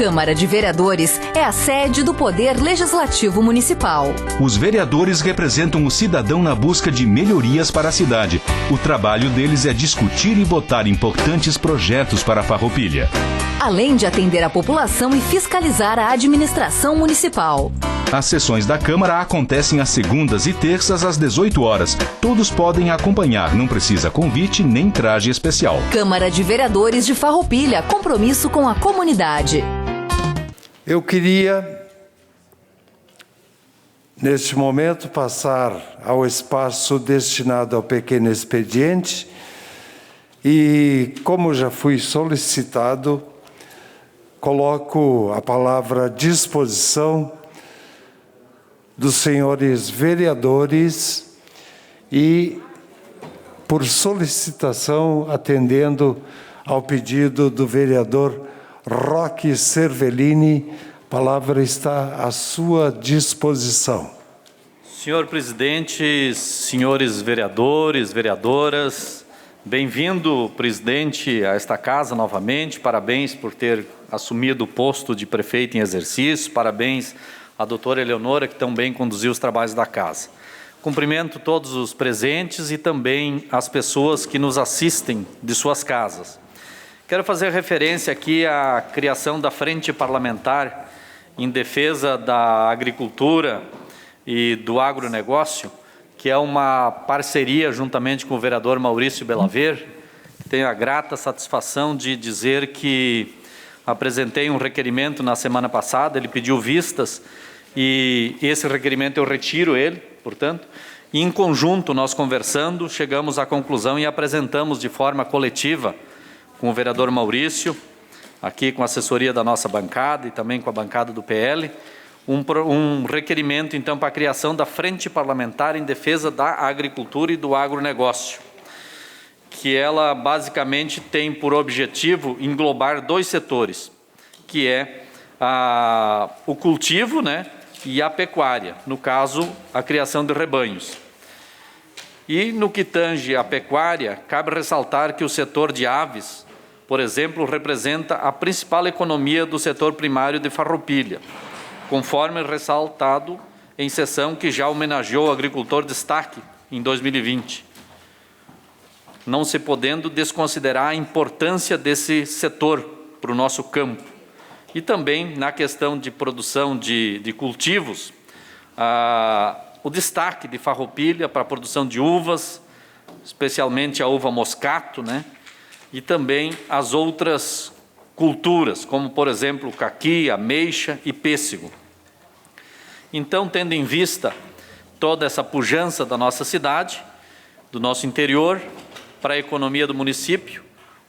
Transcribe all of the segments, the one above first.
Câmara de Vereadores é a sede do Poder Legislativo Municipal. Os vereadores representam o cidadão na busca de melhorias para a cidade. O trabalho deles é discutir e votar importantes projetos para a Farroupilha, além de atender a população e fiscalizar a administração municipal. As sessões da Câmara acontecem às segundas e terças às 18 horas. Todos podem acompanhar, não precisa convite nem traje especial. Câmara de Vereadores de Farroupilha, compromisso com a comunidade. Eu queria, neste momento, passar ao espaço destinado ao pequeno expediente e, como já fui solicitado, coloco a palavra à disposição dos senhores vereadores e, por solicitação, atendendo ao pedido do vereador Roque Cervellini, a palavra está à sua disposição. Senhor presidente, senhores vereadores, vereadoras, bem-vindo, presidente, a esta casa novamente. Parabéns por ter assumido o posto de prefeito em exercício. Parabéns à doutora Eleonora, que tão bem conduziu os trabalhos da casa. Cumprimento todos os presentes e também as pessoas que nos assistem de suas casas. Quero fazer referência aqui à criação da Frente Parlamentar em defesa da agricultura e do agronegócio, que é uma parceria juntamente com o vereador Maurício Belaver. Tenho a grata satisfação de dizer que apresentei um requerimento na semana passada, ele pediu vistas e esse requerimento eu retiro ele, portanto, e em conjunto nós conversando, chegamos à conclusão e apresentamos de forma coletiva com o vereador Maurício, aqui com a assessoria da nossa bancada e também com a bancada do PL, um requerimento, então, para a criação da Frente Parlamentar em defesa da agricultura e do agronegócio, que ela basicamente tem por objetivo englobar dois setores, que é o cultivo, né, e a pecuária, no caso, a criação de rebanhos. E no que tange à pecuária, cabe ressaltar que o setor de aves, por exemplo, representa a principal economia do setor primário de Farroupilha, conforme ressaltado em sessão que já homenageou o agricultor destaque em 2020. Não se podendo desconsiderar a importância desse setor para o nosso campo. E também na questão de produção de cultivos, o destaque de Farroupilha para a produção de uvas, especialmente a uva moscato, né? E também as outras culturas, como, por exemplo, o caqui, ameixa e pêssego. Então, tendo em vista toda essa pujança da nossa cidade, do nosso interior, para a economia do município,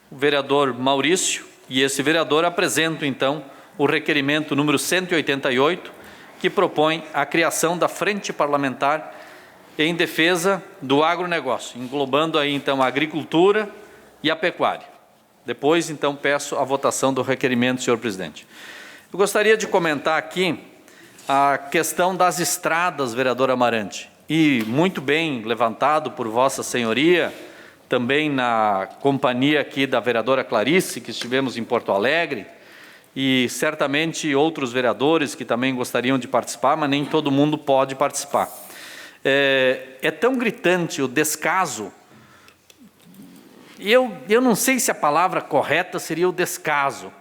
o vereador Maurício e esse vereador apresentam, então, o requerimento número 188, que propõe a criação da Frente Parlamentar em defesa do agronegócio, englobando aí, então, a agricultura e a pecuária. Depois, então, peço a votação do requerimento, senhor presidente. Eu gostaria de comentar aqui a questão das estradas, vereador Amarante, e muito bem levantado por Vossa Senhoria, também na companhia aqui da vereadora Clarice, que estivemos em Porto Alegre, e certamente outros vereadores que também gostariam de participar, mas nem todo mundo pode participar. É tão gritante o descaso. Eu não sei se a palavra correta seria o descaso,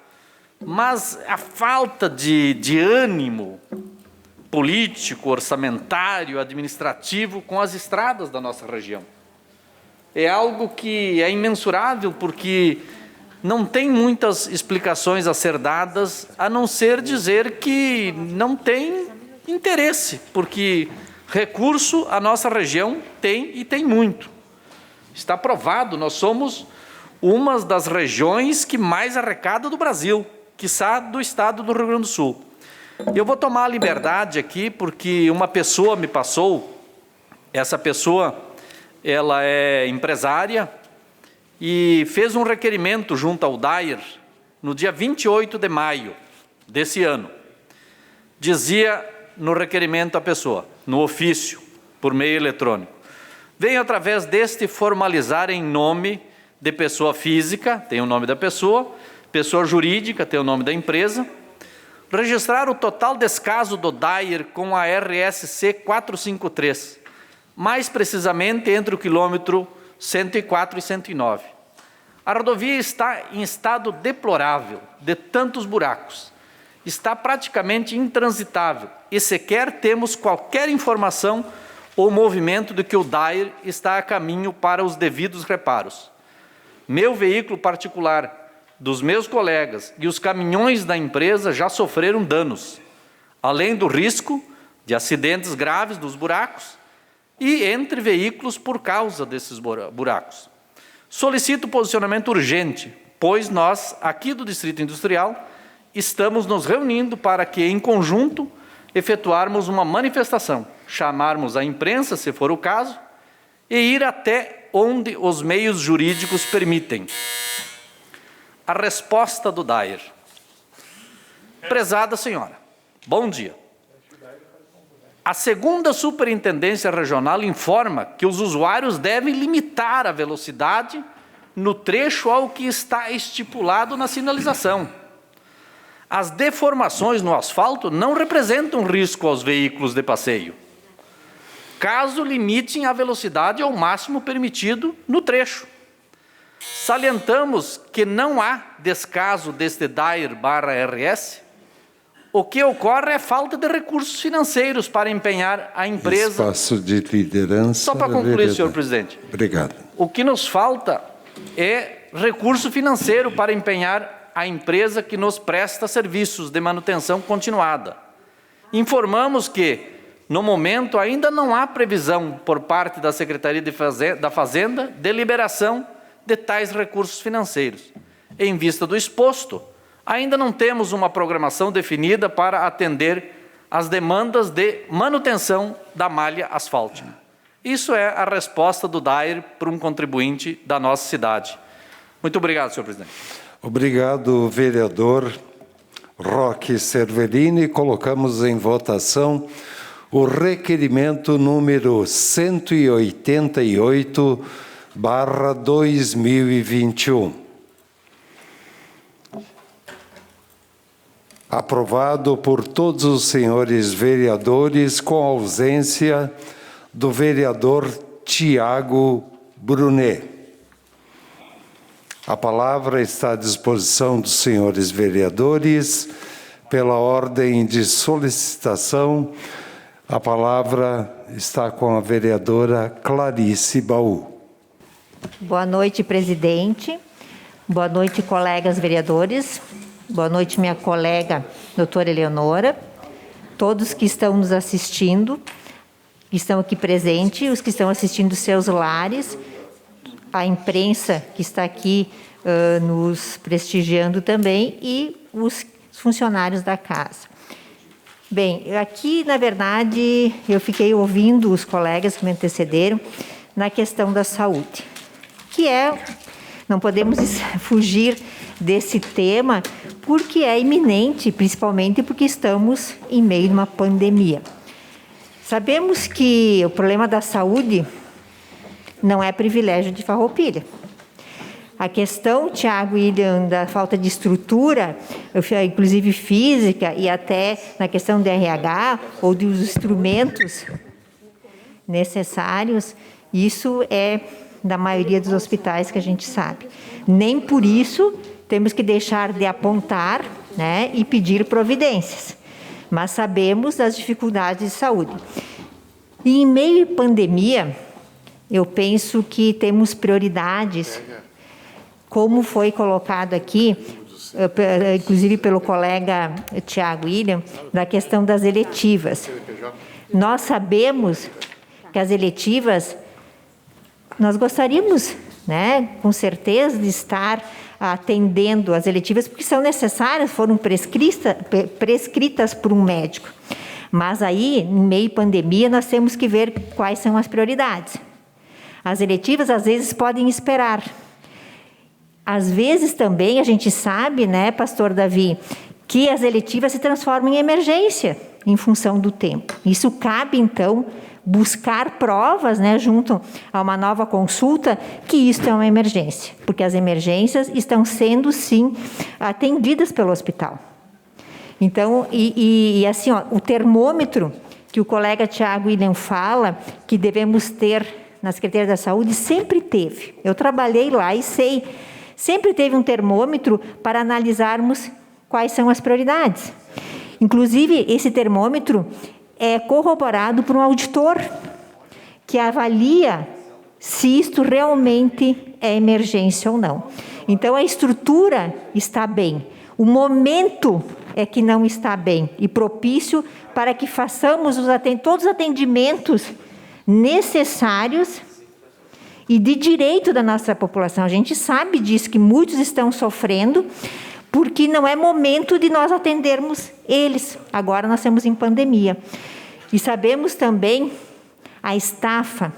mas a falta de ânimo político, orçamentário, administrativo com as estradas da nossa região. É algo que é imensurável, porque não tem muitas explicações a ser dadas, a não ser dizer que não tem interesse, porque recurso a nossa região tem e tem muito. Está provado, nós somos uma das regiões que mais arrecada do Brasil, quiçá do estado do Rio Grande do Sul. Eu vou tomar a liberdade aqui, porque uma pessoa me passou, essa pessoa, ela é empresária e fez um requerimento junto ao DAIR no dia 28 de maio desse ano. Dizia no requerimento a pessoa, no ofício, por meio eletrônico: venho através deste formalizar em nome de pessoa física, tem o nome da pessoa, pessoa jurídica, tem o nome da empresa, registrar o total descaso do DAIR com a RSC 453, mais precisamente entre o quilômetro 104 e 109. A rodovia está em estado deplorável, de tantos buracos. Está praticamente intransitável e sequer temos qualquer informação ou movimento de que o DAIR está a caminho para os devidos reparos. Meu veículo particular, dos meus colegas e os caminhões da empresa já sofreram danos, além do risco de acidentes graves dos buracos e entre veículos por causa desses buracos. Solicito posicionamento urgente, pois nós, aqui do Distrito Industrial, estamos nos reunindo para que, em conjunto, efetuarmos uma manifestação, chamarmos a imprensa, se for o caso, e ir até onde os meios jurídicos permitem. A resposta do DAIR. Prezada senhora, bom dia. A segunda Superintendência Regional informa que os usuários devem limitar a velocidade no trecho ao que está estipulado na sinalização. As deformações no asfalto não representam risco aos veículos de passeio, caso limitem a velocidade ao máximo permitido no trecho. Salientamos que não há descaso deste DAIR/RS. O que ocorre é falta de recursos financeiros para empenhar a empresa. Espaço de liderança. Só para concluir, vereador. Senhor presidente. Obrigado. O que nos falta é recurso financeiro para empenhar a empresa que nos presta serviços de manutenção continuada. Informamos que, no momento, ainda não há previsão por parte da Secretaria da Fazenda de liberação de tais recursos financeiros. Em vista do exposto, ainda não temos uma programação definida para atender às demandas de manutenção da malha asfáltica. Isso é a resposta do DAIR para um contribuinte da nossa cidade. Muito obrigado, senhor presidente. Obrigado, vereador Roque Cervelini. Colocamos em votação o requerimento número 188/2021. Aprovado por todos os senhores vereadores, com a ausência do vereador Tiago Brunet. A palavra está à disposição dos senhores vereadores. Pela ordem de solicitação, a palavra está com a vereadora Clarice Baú. Boa noite, presidente. Boa noite, colegas vereadores. Boa noite, minha colega, doutora Eleonora. Todos que estão nos assistindo, que estão aqui presentes, os que estão assistindo dos seus lares, a imprensa que está aqui nos prestigiando também e os funcionários da casa. Bem, aqui, na verdade, eu fiquei ouvindo os colegas que me antecederam na questão da saúde, que não podemos fugir desse tema, porque é iminente, principalmente porque estamos em meio a uma pandemia. Sabemos que o problema da saúde não é privilégio de Farroupilha. A questão, Tiago e William, da falta de estrutura, inclusive física, e até na questão do RH ou dos instrumentos necessários, isso é da maioria dos hospitais que a gente sabe. Nem por isso temos que deixar de apontar, né, e pedir providências, mas sabemos das dificuldades de saúde. E em meio à pandemia, eu penso que temos prioridades, como foi colocado aqui, inclusive pelo colega Tiago William, da questão das eletivas. Nós sabemos que as eletivas, nós gostaríamos, né, com certeza, de estar atendendo as eletivas, porque são necessárias, foram prescritas por um médico. Mas aí, em meio à pandemia, nós temos que ver quais são as prioridades. As eletivas, às vezes, podem esperar. Às vezes, também, a gente sabe, né, pastor Davi, que as eletivas se transformam em emergência, em função do tempo. Isso cabe, então, buscar provas, né, junto a uma nova consulta, que isto é uma emergência, porque as emergências estão sendo, sim, atendidas pelo hospital. Então, assim, ó, o termômetro que o colega Tiago William fala, que devemos ter na Secretaria da Saúde, sempre teve. Eu trabalhei lá e sei, sempre teve um termômetro para analisarmos quais são as prioridades. Inclusive, esse termômetro é corroborado por um auditor que avalia se isto realmente é emergência ou não. Então, a estrutura está bem. O momento é que não está bem e propício para que façamos todos os atendimentos necessários e de direito da nossa população. A gente sabe disso, que muitos estão sofrendo, porque não é momento de nós atendermos eles. Agora nós estamos em pandemia. E sabemos também a estafa,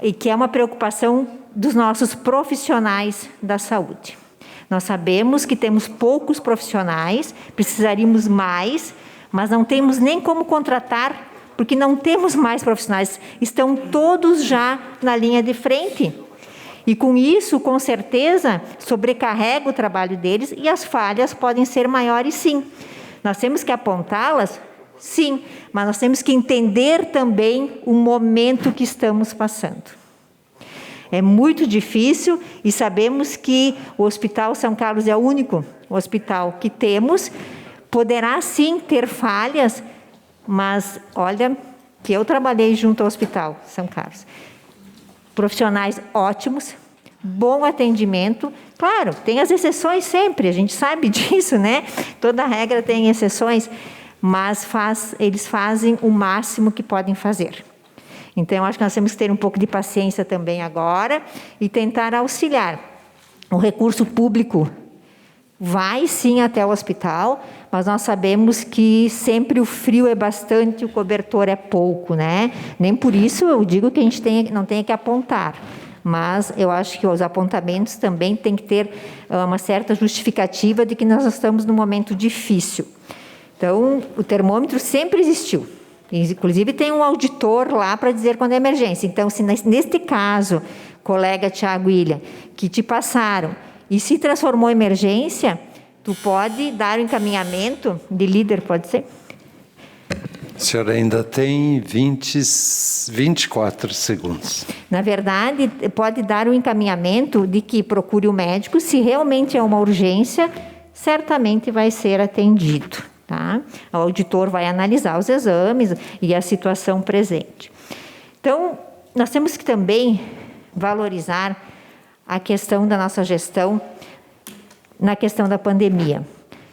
e que é uma preocupação dos nossos profissionais da saúde. Nós sabemos que temos poucos profissionais, precisaríamos mais, mas não temos nem como contratar, porque não temos mais profissionais, estão todos já na linha de frente. E com isso, com certeza, sobrecarrega o trabalho deles e as falhas podem ser maiores, sim. Nós temos que apontá-las, sim, mas nós temos que entender também o momento que estamos passando. É muito difícil e sabemos que o Hospital São Carlos é o único hospital que temos. Poderá sim ter falhas, mas olha que eu trabalhei junto ao Hospital São Carlos. Profissionais ótimos, bom atendimento. Claro, tem as exceções sempre, a gente sabe disso, né? Toda regra tem exceções, mas eles fazem o máximo que podem fazer. Então, eu acho que nós temos que ter um pouco de paciência também agora e tentar auxiliar. O recurso público vai sim até o hospital, mas nós sabemos que sempre o frio é bastante, o cobertor é pouco, né? Nem por isso eu digo que a gente não tem que apontar, mas eu acho que os apontamentos também têm que ter uma certa justificativa de que nós estamos num momento difícil. Então, o termômetro sempre existiu. Inclusive, tem um auditor lá para dizer quando é emergência. Então, se neste caso, colega Tiago William, que te passaram e se transformou em emergência, tu pode dar o encaminhamento de líder, pode ser? A senhora ainda tem 24 segundos. Na verdade, pode dar o encaminhamento de que procure o médico. Se realmente é uma urgência, certamente vai ser atendido. Tá? O auditor vai analisar os exames e a situação presente. Então, nós temos que também valorizar a questão da nossa gestão na questão da pandemia.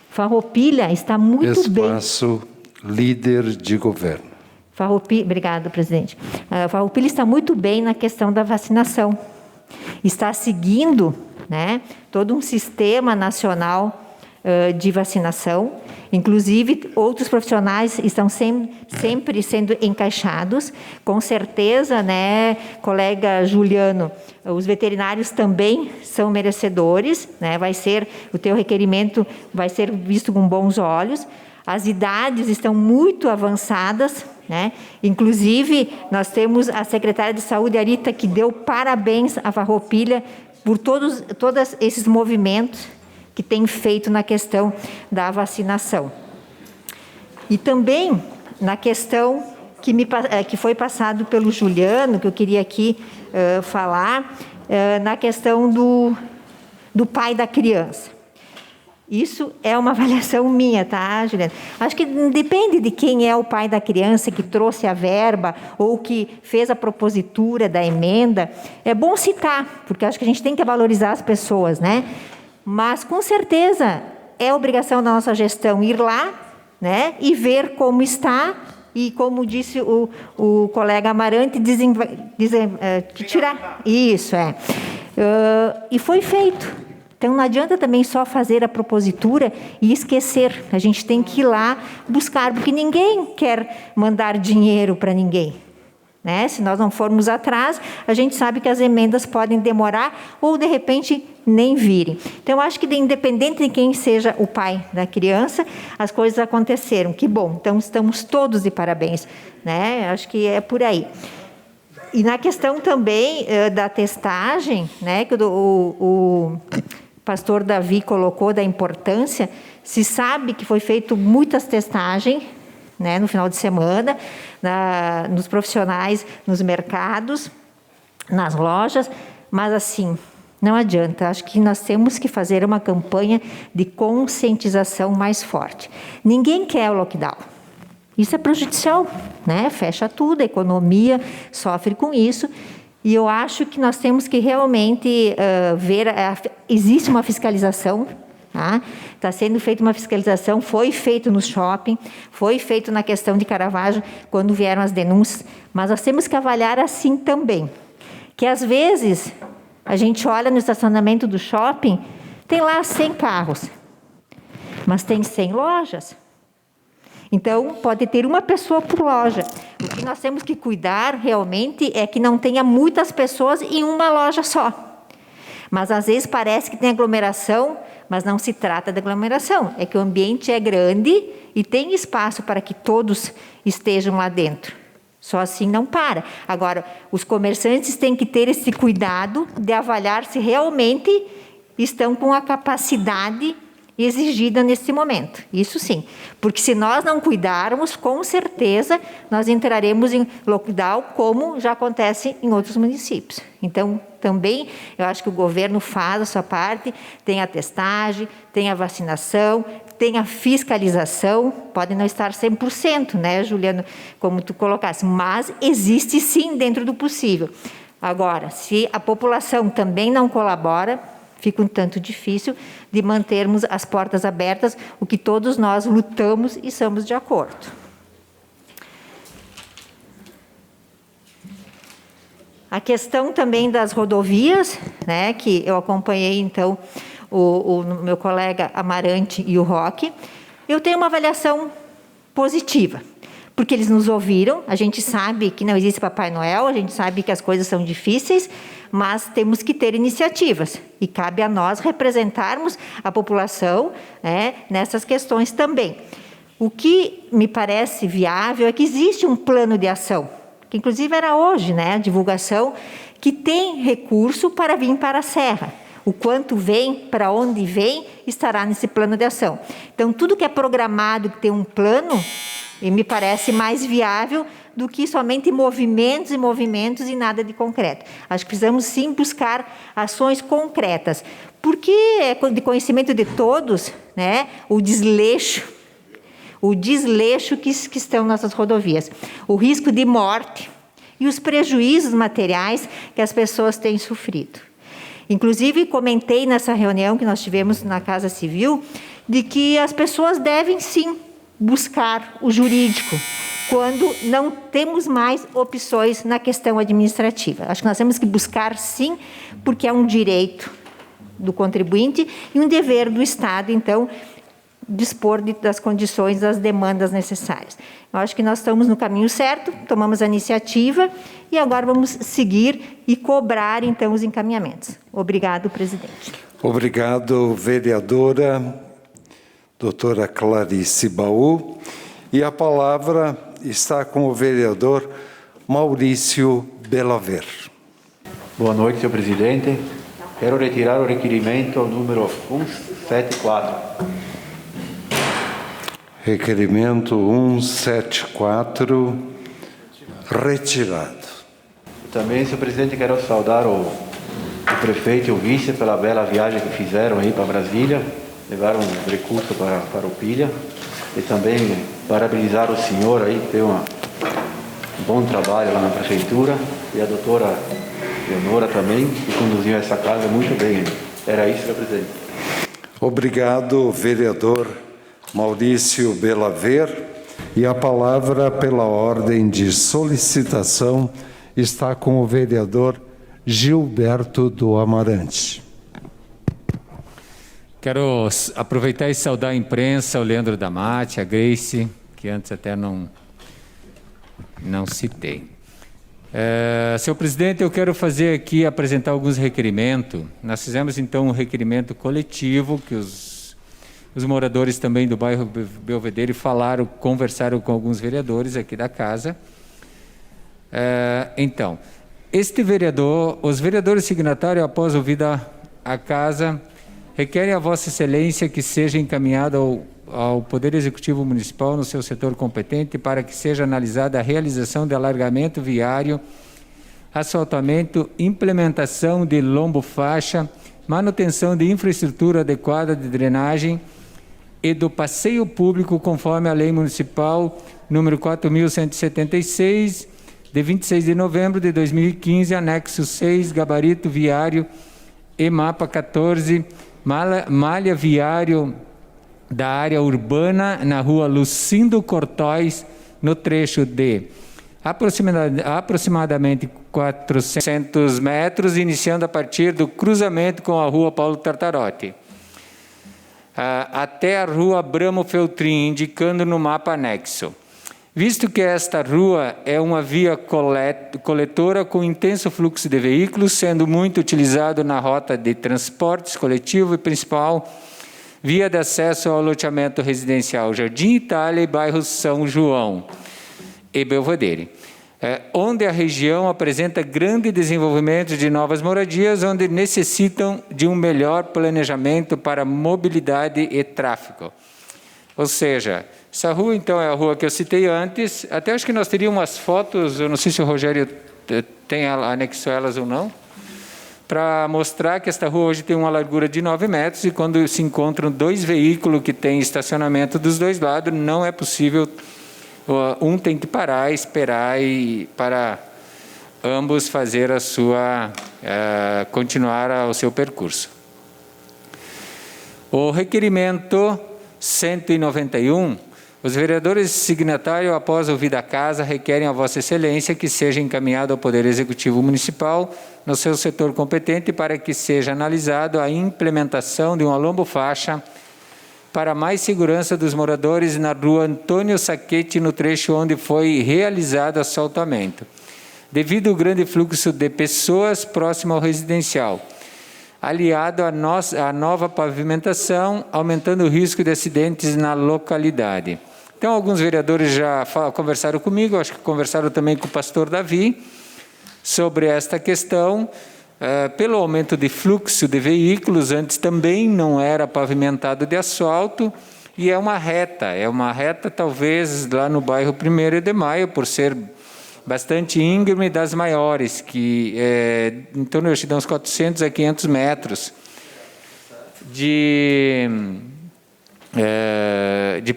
Farroupilha está muito bem... Espaço líder de governo. Obrigado, presidente. Farroupilha está muito bem na questão da vacinação. Está seguindo, né, todo um sistema nacional de vacinação. Inclusive, outros profissionais estão sempre sendo encaixados. Com certeza, né, colega Juliano, os veterinários também são merecedores, né? O teu requerimento vai ser visto com bons olhos. As idades estão muito avançadas, né? Inclusive, nós temos a secretária de Saúde, Arita, que deu parabéns à Farroupilha por todos esses movimentos que tem feito na questão da vacinação. E também na questão que foi passado pelo Juliano, que eu queria aqui falar, na questão do pai da criança. Isso é uma avaliação minha, tá, Juliano? Acho que depende de quem é o pai da criança que trouxe a verba ou que fez a propositura da emenda. É bom citar, porque acho que a gente tem que valorizar as pessoas, né? Mas, com certeza, é obrigação da nossa gestão ir lá, né, e ver como está, e como disse o colega Amarante, tirar. Isso, e foi feito. Então, não adianta também só fazer a propositura e esquecer. A gente tem que ir lá buscar, porque ninguém quer mandar dinheiro para ninguém. Né? Se nós não formos atrás, a gente sabe que as emendas podem demorar ou, de repente, nem virem. Então, eu acho que, independente de quem seja o pai da criança, as coisas aconteceram. Que bom. Então, estamos todos de parabéns. Né? Acho que é por aí. E na questão também da testagem, né, que o pastor Davi colocou da importância, se sabe que foi feito muitas testagens, né, no final de semana, nos profissionais, nos mercados, nas lojas, mas assim, não adianta. Acho que nós temos que fazer uma campanha de conscientização mais forte. Ninguém quer o lockdown. Isso é prejudicial, né? Fecha tudo, a economia sofre com isso. E eu acho que nós temos que realmente ver, existe uma fiscalização, tá? Está sendo feita uma fiscalização, foi feito no shopping, foi feito na questão de Caravaggio, quando vieram as denúncias, mas nós temos que avaliar assim também, que às vezes a gente olha no estacionamento do shopping, tem lá 100 carros, mas tem 100 lojas. Então, pode ter uma pessoa por loja. O que nós temos que cuidar realmente é que não tenha muitas pessoas em uma loja só. Mas às vezes parece que tem aglomeração, mas não se trata de aglomeração. É que o ambiente é grande e tem espaço para que todos estejam lá dentro. Só assim não para. Agora, os comerciantes têm que ter esse cuidado de avaliar se realmente estão com a capacidade exigida nesse momento. Isso sim. Porque se nós não cuidarmos, com certeza, nós entraremos em lockdown, como já acontece em outros municípios. Então, também, eu acho que o governo faz a sua parte, tem a testagem, tem a vacinação, tem a fiscalização, pode não estar 100%, né, Juliano, como tu colocasse, mas existe sim dentro do possível. Agora, se a população também não colabora, fica um tanto difícil de mantermos as portas abertas, o que todos nós lutamos e estamos de acordo. A questão também das rodovias, né, que eu acompanhei, então, o meu colega Amarante e o Roque, eu tenho uma avaliação positiva, porque eles nos ouviram, a gente sabe que não existe Papai Noel, a gente sabe que as coisas são difíceis, mas temos que ter iniciativas, e cabe a nós representarmos a população, né, nessas questões também. O que me parece viável é que existe um plano de ação, que inclusive era hoje, né, a divulgação, que tem recurso para vir para a Serra. O quanto vem, para onde vem, estará nesse plano de ação. Então, tudo que é programado, que tem um plano, me parece mais viável do que somente movimentos e movimentos e nada de concreto. Acho que precisamos sim buscar ações concretas, porque é de conhecimento de todos, né, o desleixo que estão nossas rodovias, o risco de morte e os prejuízos materiais que as pessoas têm sofrido. Inclusive, comentei nessa reunião que nós tivemos na Casa Civil, de que as pessoas devem sim buscar o jurídico, quando não temos mais opções na questão administrativa. Acho que nós temos que buscar sim, porque é um direito do contribuinte e um dever do Estado, então, dispor das condições, das demandas necessárias. Eu acho que nós estamos no caminho certo, tomamos a iniciativa e agora vamos seguir e cobrar, então, os encaminhamentos. Obrigado, presidente. Obrigado, vereadora, doutora Clarice Baú. E a palavra está com o vereador Maurício Belaver. Boa noite, senhor presidente. Quero retirar o requerimento número 174. Requerimento 174, retirado. Também, senhor presidente, quero saudar o prefeito e o vice pela bela viagem que fizeram aí para Brasília, levaram um recurso para Farroupilha, e também parabenizar o senhor aí, que tem um bom trabalho lá na prefeitura, e a doutora Leonora também, que conduziu essa casa muito bem. Era isso, senhor presidente. Obrigado, vereador Maurício Belaver. E a palavra, pela ordem de solicitação, está com o vereador Gilberto do Amarante. Quero aproveitar e saudar a imprensa, o Leandro Damati, a Grace, que antes até não citei. Senhor presidente, eu quero apresentar alguns requerimentos. Nós fizemos então um requerimento coletivo, que os moradores também do bairro Belvedere conversaram com alguns vereadores aqui da casa. Então, os vereadores signatários, após ouvida a casa, requerem a Vossa Excelência que seja encaminhado ao Poder Executivo Municipal no seu setor competente para que seja analisada a realização de alargamento viário, asfaltamento, implementação de lombo-faixa, manutenção de infraestrutura adequada de drenagem e do passeio público conforme a Lei Municipal número 4.176, de 26 de novembro de 2015, anexo 6, gabarito viário e mapa 14, malha viário da área urbana na rua Lucindo Cortóis, no trecho de aproximadamente 400 metros, iniciando a partir do cruzamento com a rua Paulo Tartarotti, até a rua Bramo Feltrin, indicando no mapa anexo. Visto que esta rua é uma via coletora com intenso fluxo de veículos, sendo muito utilizado na rota de transportes coletivo e principal via de acesso ao loteamento residencial Jardim Itália e bairro São João e Belvedere, onde a região apresenta grande desenvolvimento de novas moradias, onde necessitam de um melhor planejamento para mobilidade e tráfego. Ou seja, essa rua, então, é a rua que eu citei antes. Até acho que nós teríamos umas fotos, eu não sei se o Rogério tem anexou elas ou não, para mostrar que esta rua hoje tem uma largura de 9 metros e quando se encontram dois veículos que têm estacionamento dos dois lados, não é possível, um tem que parar, esperar para ambos fazer a sua, continuar o seu percurso. O requerimento 191, os vereadores signatários, após ouvida a casa, requerem a Vossa Excelência que seja encaminhado ao Poder Executivo Municipal no seu setor competente para que seja analisado a implementação de uma lombo-faixa para mais segurança dos moradores na rua Antônio Saquete, no trecho onde foi realizado asfaltamento, devido ao grande fluxo de pessoas próximo ao residencial, aliado à nova pavimentação, aumentando o risco de acidentes na localidade. Então, alguns vereadores já conversaram comigo, acho que conversaram também com o pastor Davi, sobre esta questão, pelo aumento de fluxo de veículos, antes também não era pavimentado de asfalto, e é uma reta talvez lá no bairro 1º de Maio, por ser bastante íngreme, das maiores, que em torno de uns 400 a 500 metros de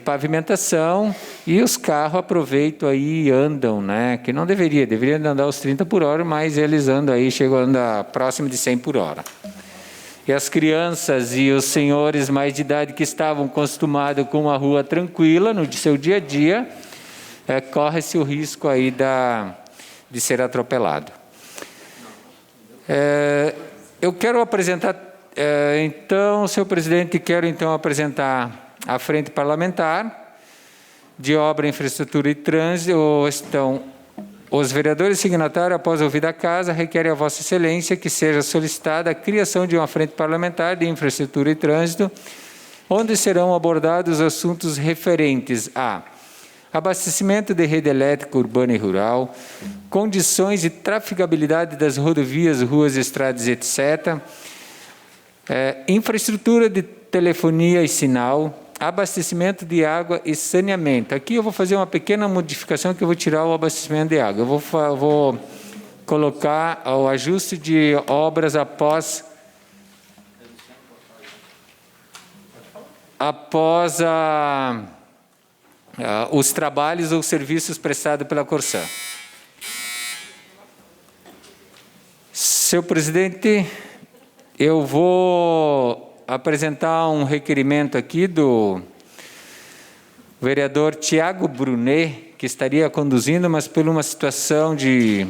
pavimentação, e os carros aproveitam aí e andam, né? Que não deveriam andar aos 30 por hora, mas eles andam aí, chegam a andar próximo de 100 por hora. E as crianças e os senhores mais de idade que estavam acostumados com uma rua tranquila no seu dia a dia, corre-se o risco aí de ser atropelado. Eu quero apresentar, então, senhor presidente, quero então apresentar a Frente Parlamentar de Obra, Infraestrutura e Trânsito. Estão os vereadores signatários, após ouvida a casa, requerem a Vossa Excelência que seja solicitada a criação de uma Frente Parlamentar de Infraestrutura e Trânsito, onde serão abordados assuntos referentes a abastecimento de rede elétrica urbana e rural, condições de trafegabilidade das rodovias, ruas, estradas, etc., infraestrutura de telefonia e sinal, abastecimento de água e saneamento. Aqui eu vou fazer uma pequena modificação, que eu vou tirar o abastecimento de água. Eu vou colocar o ajuste de obras após os trabalhos ou serviços prestados pela Corsã. Senhor presidente, eu vou apresentar um requerimento aqui do vereador Tiago Brunet, que estaria conduzindo, mas por uma situação de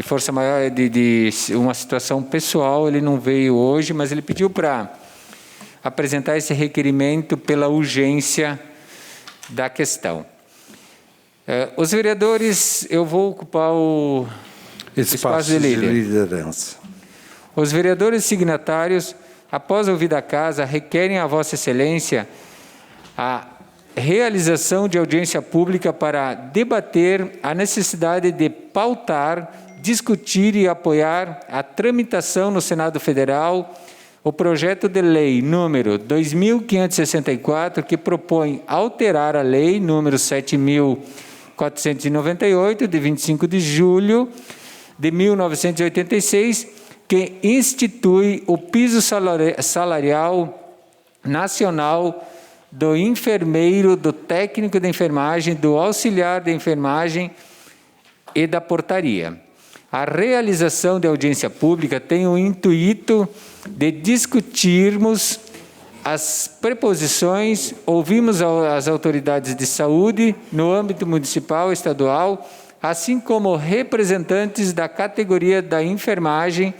força maior, de uma situação pessoal, ele não veio hoje, mas ele pediu para apresentar esse requerimento pela urgência da questão. Os vereadores, eu vou ocupar o espaço de liderança. Os vereadores signatários, após ouvida a casa, requerem a Vossa Excelência a realização de audiência pública para debater a necessidade de pautar, discutir e apoiar a tramitação no Senado Federal o projeto de lei número 2.564, que propõe alterar a lei número 7.498, de 25 de julho de 1986, que institui o piso salarial nacional do enfermeiro, do técnico de enfermagem, do auxiliar de enfermagem e da portaria. A realização de audiência pública tem o intuito de discutirmos as preposições, ouvirmos as autoridades de saúde no âmbito municipal e estadual, assim como representantes da categoria da enfermagem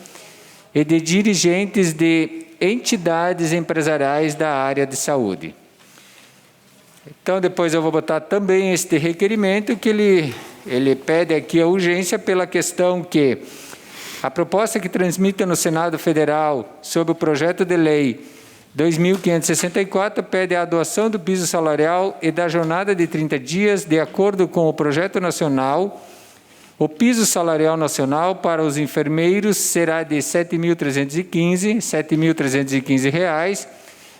e de dirigentes de entidades empresariais da área de saúde. Então, depois eu vou botar também este requerimento que ele pede aqui a urgência pela questão que a proposta que transmite no Senado Federal sobre o projeto de lei 2.564 pede a adoção do piso salarial e da jornada de 30 dias, de acordo com o projeto nacional. O piso salarial nacional para os enfermeiros será de R$ 7.315 reais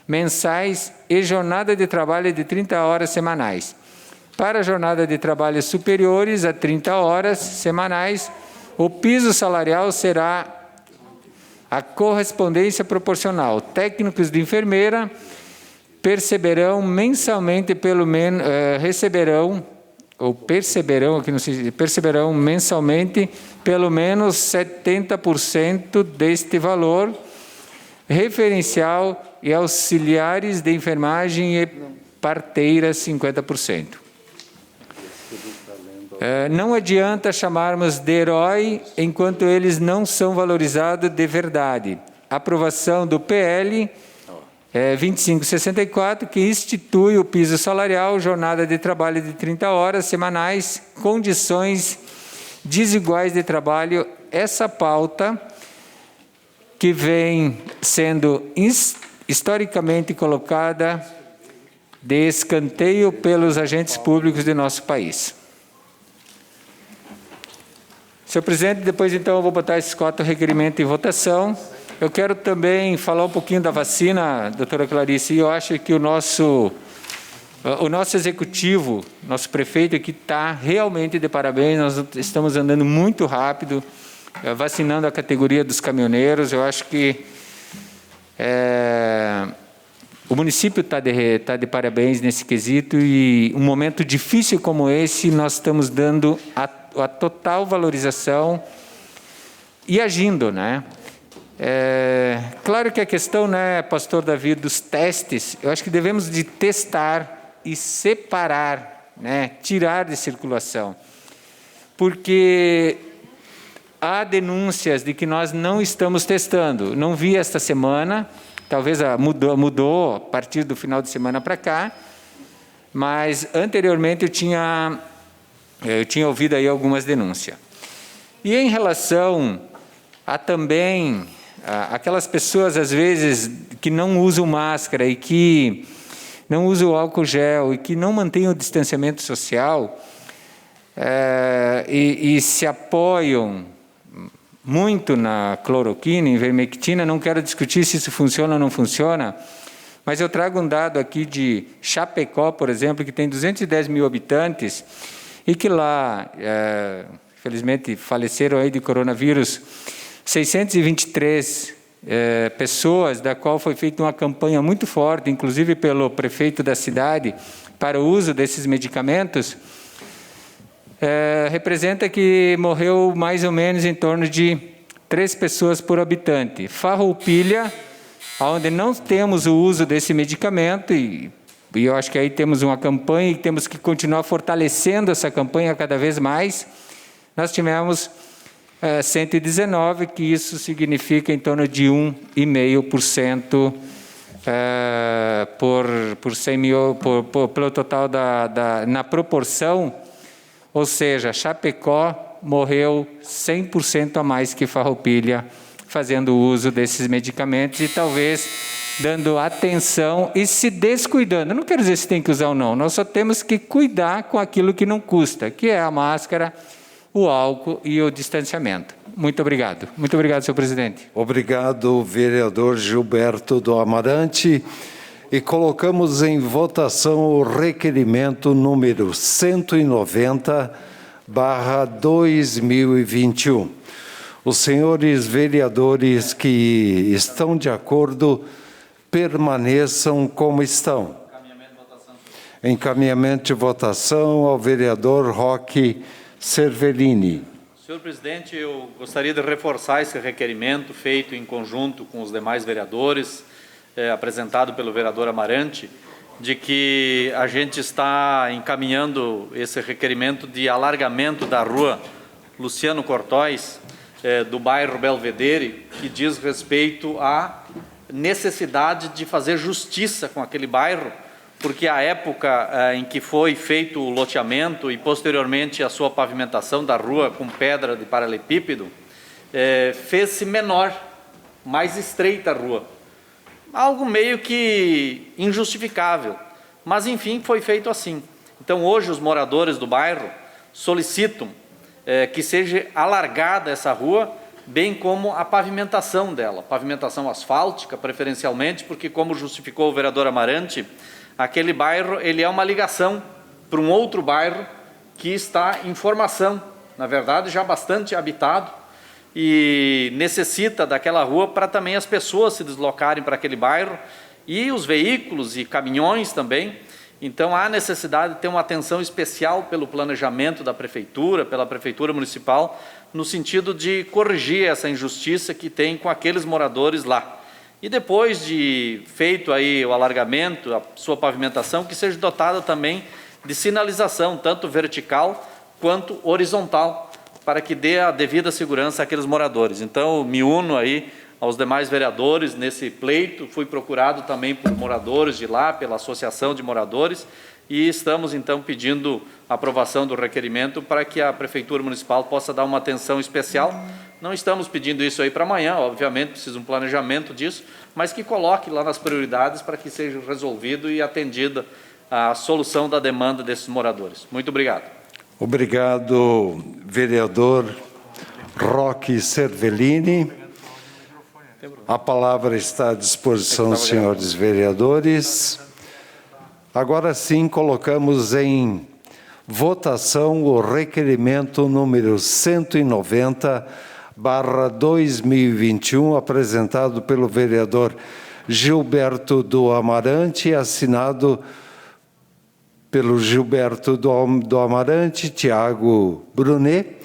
mensais e jornada de trabalho de 30 horas semanais. Para a jornada de trabalho superiores a 30 horas semanais, o piso salarial será a correspondência proporcional. Técnicos de enfermeira perceberão mensalmente perceberão mensalmente pelo menos 70% deste valor referencial e auxiliares de enfermagem e parteiras 50%. Não adianta chamarmos de herói enquanto eles não são valorizados de verdade. Aprovação do PL 2564, que institui o piso salarial, jornada de trabalho de 30 horas semanais, condições desiguais de trabalho. Essa pauta que vem sendo historicamente colocada de escanteio pelos agentes públicos de nosso país. Senhor presidente, depois então eu vou botar esses 4 requerimentos em votação. Eu quero também falar um pouquinho da vacina, doutora Clarice, e eu acho que o nosso executivo, nosso prefeito aqui está realmente de parabéns. Nós estamos andando muito rápido, vacinando a categoria dos caminhoneiros. Eu acho que o município está de parabéns nesse quesito, e um momento difícil como esse, nós estamos dando a total valorização e agindo, né? Claro que a questão, né, pastor Davi, dos testes, eu acho que devemos de testar e separar, né, tirar de circulação, porque há denúncias de que nós não estamos testando. Não vi esta semana, talvez mudou a partir do final de semana para cá, mas anteriormente eu tinha ouvido aí algumas denúncias. E em relação a também aquelas pessoas, às vezes, que não usam máscara e que não usam álcool gel e que não mantêm o distanciamento social e se apoiam muito na cloroquina, ivermectina. Não quero discutir se isso funciona ou não funciona, mas eu trago um dado aqui de Chapecó, por exemplo, que tem 210 mil habitantes e que lá, infelizmente, faleceram aí de coronavírus 623 pessoas, da qual foi feita uma campanha muito forte, inclusive pelo prefeito da cidade, para o uso desses medicamentos. Representa que morreu mais ou menos em torno de 3 pessoas por habitante. Farroupilha, onde não temos o uso desse medicamento, e eu acho que aí temos uma campanha e temos que continuar fortalecendo essa campanha cada vez mais. Nós tivemos 119, que isso significa em torno de 1,5% por 100 mil, pelo total na proporção. Ou seja, Chapecó morreu 100% a mais que Farroupilha, fazendo uso desses medicamentos e talvez dando atenção e se descuidando. Não quero dizer se tem que usar ou não, nós só temos que cuidar com aquilo que não custa, que é a máscara, o álcool e o distanciamento. Muito obrigado. Muito obrigado, senhor presidente. Obrigado, vereador Gilberto do Amarante. E colocamos em votação o requerimento número 190/2021. Os senhores vereadores que estão de acordo permaneçam como estão. Encaminhamento de votação ao vereador Roque Cervellini. Senhor presidente, eu gostaria de reforçar esse requerimento feito em conjunto com os demais vereadores, apresentado pelo vereador Amarante, de que a gente está encaminhando esse requerimento de alargamento da rua Luciano Cortóis, do bairro Belvedere, que diz respeito à necessidade de fazer justiça com aquele bairro, porque a época em que foi feito o loteamento e posteriormente a sua pavimentação da rua com pedra de paralelepípedo, fez-se menor, mais estreita a rua. Algo meio que injustificável, mas enfim foi feito assim. Então hoje os moradores do bairro solicitam que seja alargada essa rua, bem como a pavimentação dela, pavimentação asfáltica preferencialmente, porque como justificou o vereador Amarante, aquele bairro ele é uma ligação para um outro bairro que está em formação, na verdade já bastante habitado, e necessita daquela rua para também as pessoas se deslocarem para aquele bairro e os veículos e caminhões também. Então há necessidade de ter uma atenção especial pelo planejamento da prefeitura, pela prefeitura municipal, no sentido de corrigir essa injustiça que tem com aqueles moradores lá. E depois de feito aí o alargamento, a sua pavimentação, que seja dotada também de sinalização, tanto vertical quanto horizontal, para que dê a devida segurança àqueles moradores. Então, me uno aí aos demais vereadores nesse pleito, fui procurado também por moradores de lá, pela Associação de Moradores, e estamos, então, pedindo a aprovação do requerimento para que a Prefeitura Municipal possa dar uma atenção especial. Não estamos pedindo isso aí para amanhã, obviamente, precisa um planejamento disso, mas que coloque lá nas prioridades para que seja resolvido e atendida a solução da demanda desses moradores. Muito obrigado. Obrigado, vereador Roque Cervellini. A palavra está à disposição dos senhores vereadores. Agora sim, colocamos em votação o requerimento número 190/2021, apresentado pelo vereador Gilberto do Amarante, assinado pelo Gilberto do Amarante, Tiago Brunet,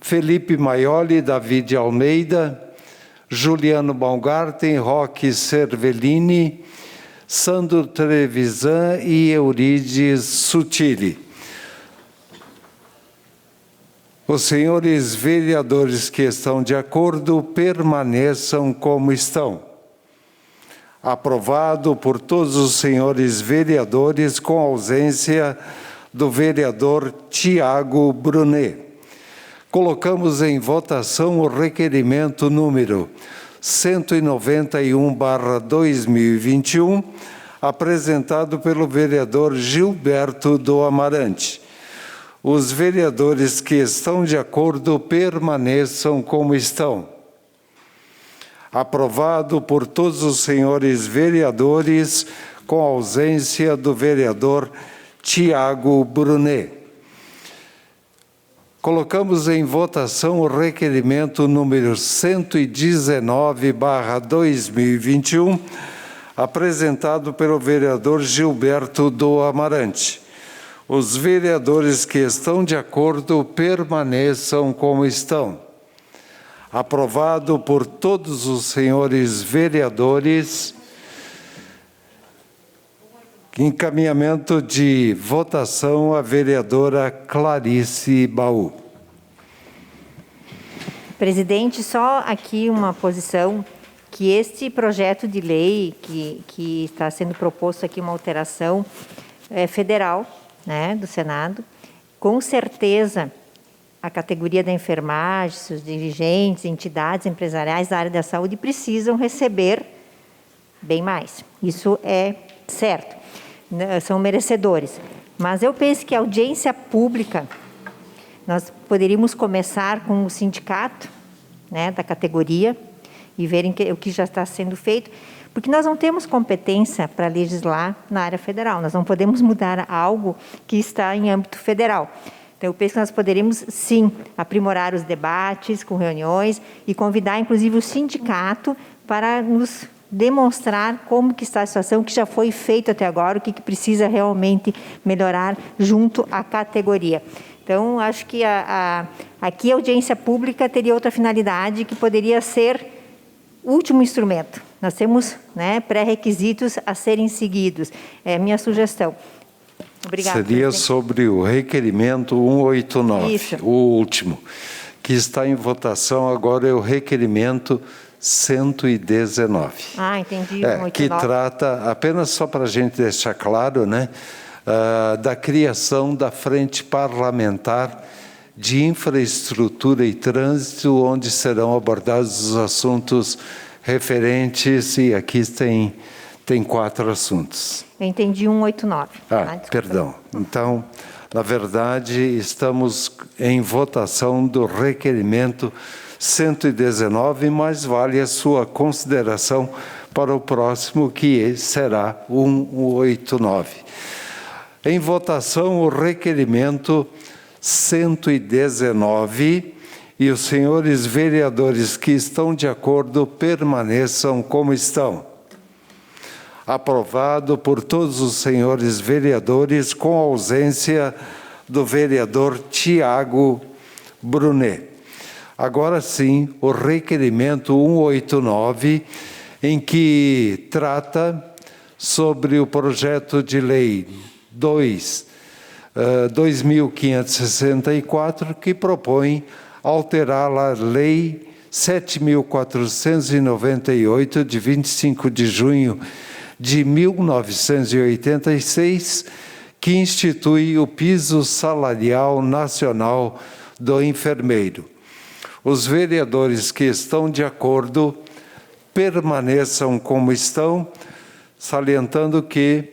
Felipe Maioli, David Almeida, Juliano Baumgarten, Roque Cervellini, Sandro Trevisan e Eurides Sutili. Os senhores vereadores que estão de acordo permaneçam como estão. Aprovado por todos os senhores vereadores, com ausência do vereador Tiago Brunet. Colocamos em votação o requerimento número 191/2021, apresentado pelo vereador Gilberto do Amarante. Os vereadores que estão de acordo permaneçam como estão. Aprovado por todos os senhores vereadores, com ausência do vereador Tiago Brunet. Colocamos em votação o requerimento número 119/2021, apresentado pelo vereador Gilberto do Amarante. Os vereadores que estão de acordo permaneçam como estão. Aprovado por todos os senhores vereadores. Encaminhamento de votação à vereadora Clarice Baú. Presidente, só aqui uma posição, que este projeto de lei que está sendo proposto aqui, uma alteração federal, né, do Senado, com certeza a categoria da enfermagem, seus dirigentes, entidades empresariais da área da saúde precisam receber bem mais. Isso é certo, são merecedores. Mas eu penso que a audiência pública, nós poderíamos começar com o sindicato, né, da categoria e verem o que já está sendo feito, porque nós não temos competência para legislar na área federal, nós não podemos mudar algo que está em âmbito federal. Então, eu penso que nós poderíamos, sim, aprimorar os debates com reuniões e convidar, inclusive, o sindicato para nos demonstrar como que está a situação, o que já foi feito até agora, o que precisa realmente melhorar junto à categoria. Então, acho que aqui a audiência pública teria outra finalidade, que poderia ser o último instrumento. Nós temos, né, pré-requisitos a serem seguidos. É a minha sugestão. Obrigada. Seria presidente. Sobre o requerimento 189, Isso. o último, que está em votação agora, é o requerimento 119. Ah, entendi. Que trata, apenas só para a gente deixar claro, né, da criação da Frente Parlamentar de Infraestrutura e Trânsito, onde serão abordados os assuntos referentes, e aqui tem 4 assuntos. Eu entendi 189. Perdão. Então, na verdade, estamos em votação do requerimento 119, mas vale a sua consideração para o próximo, que será 189. Em votação, o requerimento 119, e os senhores vereadores que estão de acordo permaneçam como estão. Aprovado por todos os senhores vereadores, com ausência do vereador Tiago Brunet. Agora sim, o requerimento 189, em que trata sobre o projeto de lei 2564, que propõe alterar a lei 7.498, de 25 de junho de 1986, que institui o piso salarial nacional do enfermeiro. Os vereadores que estão de acordo permaneçam como estão, salientando que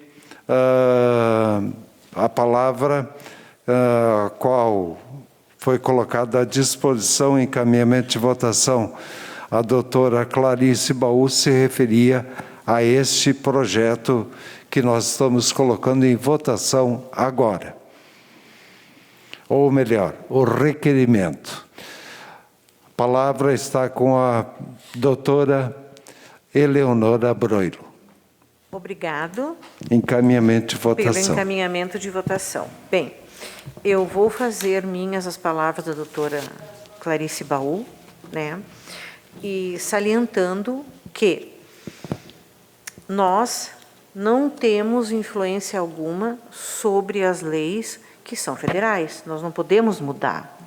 a palavra qual foi colocada à disposição em encaminhamento de votação, a doutora Clarice Baú, se referia a este projeto que nós estamos colocando em votação agora. Ou melhor, o requerimento. A palavra está com a doutora Eleonora Broilo. Obrigado. Encaminhamento de votação. Pelo encaminhamento de votação. Bem, eu vou fazer minhas as palavras da doutora Clarice Baú, né? E salientando que nós não temos influência alguma sobre as leis que são federais. Nós não podemos mudar.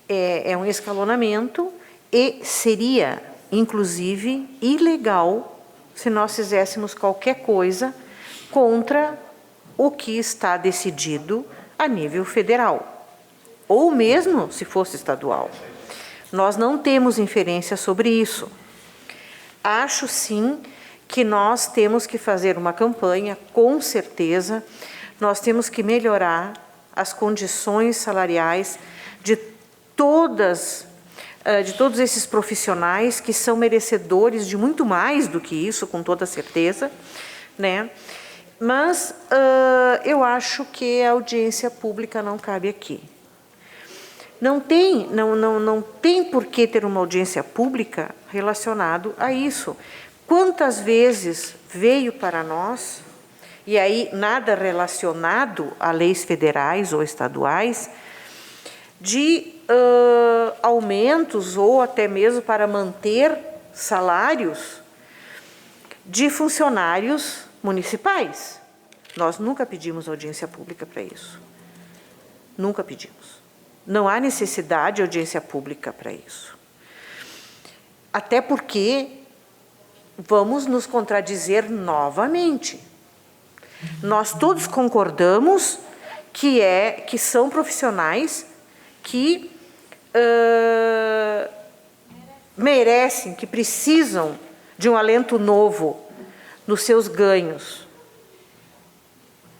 É um escalonamento e seria, inclusive, ilegal se nós fizéssemos qualquer coisa contra o que está decidido a nível federal, ou mesmo se fosse estadual. Nós não temos inferência sobre isso. Acho, sim, que nós temos que fazer uma campanha, com certeza, nós temos que melhorar as condições salariais de todos esses profissionais que são merecedores de muito mais do que isso, com toda certeza, né? Mas eu acho que a audiência pública não cabe aqui. Não tem por que ter uma audiência pública relacionado a isso. Quantas vezes veio para nós, e aí nada relacionado a leis federais ou estaduais, de aumentos ou até mesmo para manter salários de funcionários municipais. Nós nunca pedimos audiência pública para isso. Nunca pedimos. Não há necessidade de audiência pública para isso. Até porque vamos nos contradizer novamente. Nós todos concordamos que são profissionais que merecem, que precisam de um alento novo nos seus ganhos.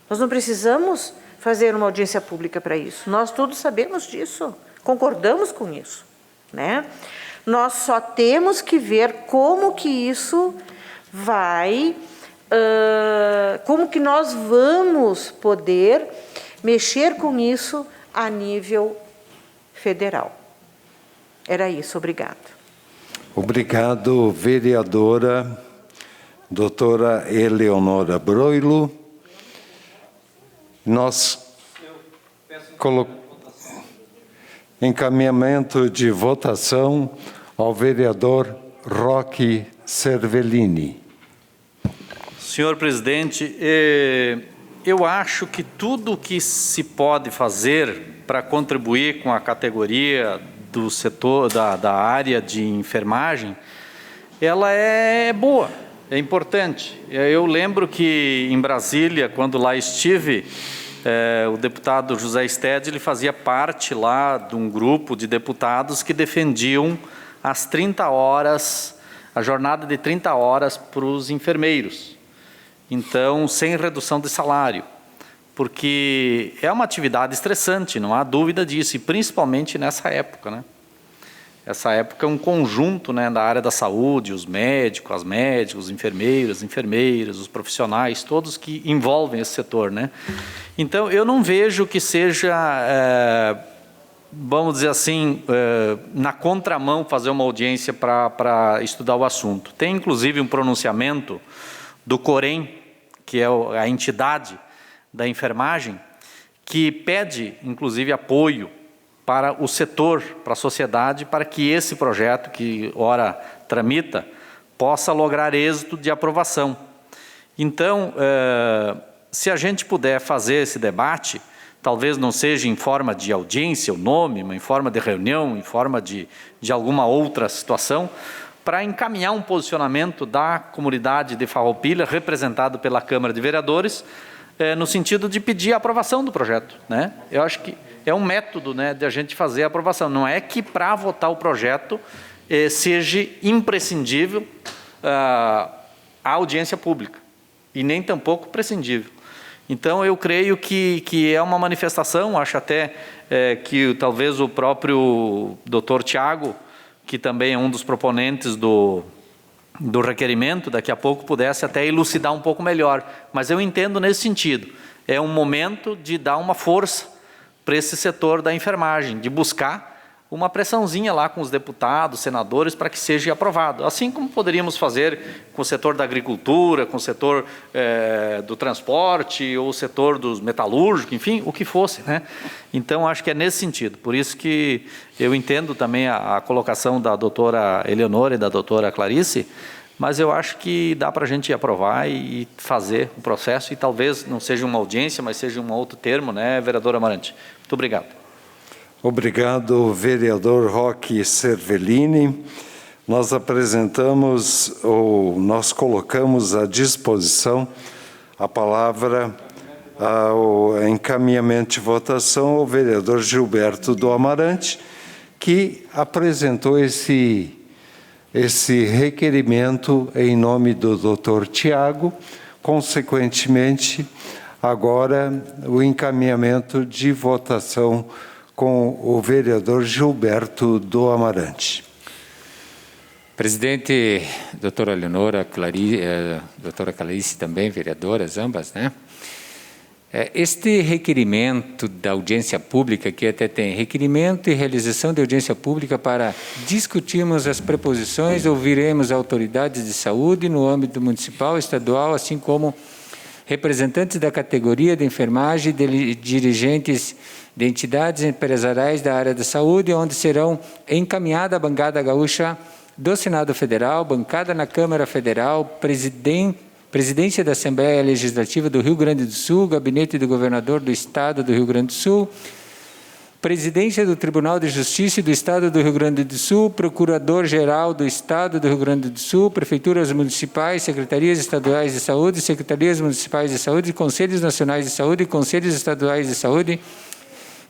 Nós não precisamos fazer uma audiência pública para isso. Nós todos sabemos disso, concordamos com isso, né? Nós só temos que ver como que isso vai, como que nós vamos poder mexer com isso a nível federal. Era isso, obrigado. Obrigado, vereadora doutora Eleonora Broilo. Nós encaminhamento de votação ao vereador Roque Cervellini. Senhor presidente, eu acho que tudo que se pode fazer para contribuir com a categoria do setor, da área de enfermagem, ela é boa, é importante. Eu lembro que em Brasília, quando lá estive, o deputado José Stede, ele fazia parte lá de um grupo de deputados que defendiam as 30 horas, a jornada de 30 horas para os enfermeiros. Então, sem redução de salário, porque é uma atividade estressante, não há dúvida disso, e principalmente nessa época, né? Essa época é um conjunto, né, da área da saúde, os médicos, as médicas, os enfermeiros, enfermeiras, os profissionais, todos que envolvem esse setor, né? Então, eu não vejo que seja, vamos dizer assim, na contramão fazer uma audiência para estudar o assunto. Tem, inclusive, um pronunciamento do Corém, que é a entidade da enfermagem, que pede, inclusive, apoio para o setor, para a sociedade, para que esse projeto, que ora tramita, possa lograr êxito de aprovação. Então, se a gente puder fazer esse debate, talvez não seja em forma de audiência o nome, mas em forma de reunião, em forma de alguma outra situação, para encaminhar um posicionamento da comunidade de Farroupilha, representado pela Câmara de Vereadores, no sentido de pedir a aprovação do projeto, né? Eu acho que é um método, né, de a gente fazer a aprovação. Não é que para votar o projeto seja imprescindível a audiência pública, e nem tampouco prescindível. Então, eu creio que é uma manifestação, acho até que talvez o próprio doutor Tiago, que também é um dos proponentes do requerimento, daqui a pouco pudesse até elucidar um pouco melhor. Mas eu entendo nesse sentido. É um momento de dar uma força para esse setor da enfermagem, de buscar uma pressãozinha lá com os deputados, senadores, para que seja aprovado. Assim como poderíamos fazer com o setor da agricultura, com o setor do transporte, ou o setor dos metalúrgicos, enfim, o que fosse, né? Então, acho que é nesse sentido. Por isso que eu entendo também a colocação da doutora Eleonora e da doutora Clarice, mas eu acho que dá para a gente aprovar e fazer o processo, e talvez não seja uma audiência, mas seja um outro termo, né, vereador Amarante? Muito obrigado. Obrigado, vereador Roque Cervellini. Nós colocamos à disposição a palavra ao encaminhamento de votação ao vereador Gilberto do Amarante, que apresentou esse requerimento em nome do doutor Tiago. Consequentemente, agora o encaminhamento de votação com o vereador Gilberto do Amarante. Presidente, doutora Eleonora, doutora Clarice também, vereadoras ambas, né? Este requerimento da audiência pública, que até tem requerimento e realização de audiência pública para discutirmos as preposições, ouviremos autoridades de saúde no âmbito municipal, estadual, assim como representantes da categoria de enfermagem, dirigentes de entidades empresariais da área da saúde, onde serão encaminhada a bancada gaúcha do Senado Federal, bancada na Câmara Federal, Presidência da Assembleia Legislativa do Rio Grande do Sul, Gabinete do Governador do Estado do Rio Grande do Sul, Presidência do Tribunal de Justiça do Estado do Rio Grande do Sul, Procurador-Geral do Estado do Rio Grande do Sul, Prefeituras Municipais, Secretarias Estaduais de Saúde, Secretarias Municipais de Saúde, Conselhos Nacionais de Saúde, Conselhos Estaduais de Saúde,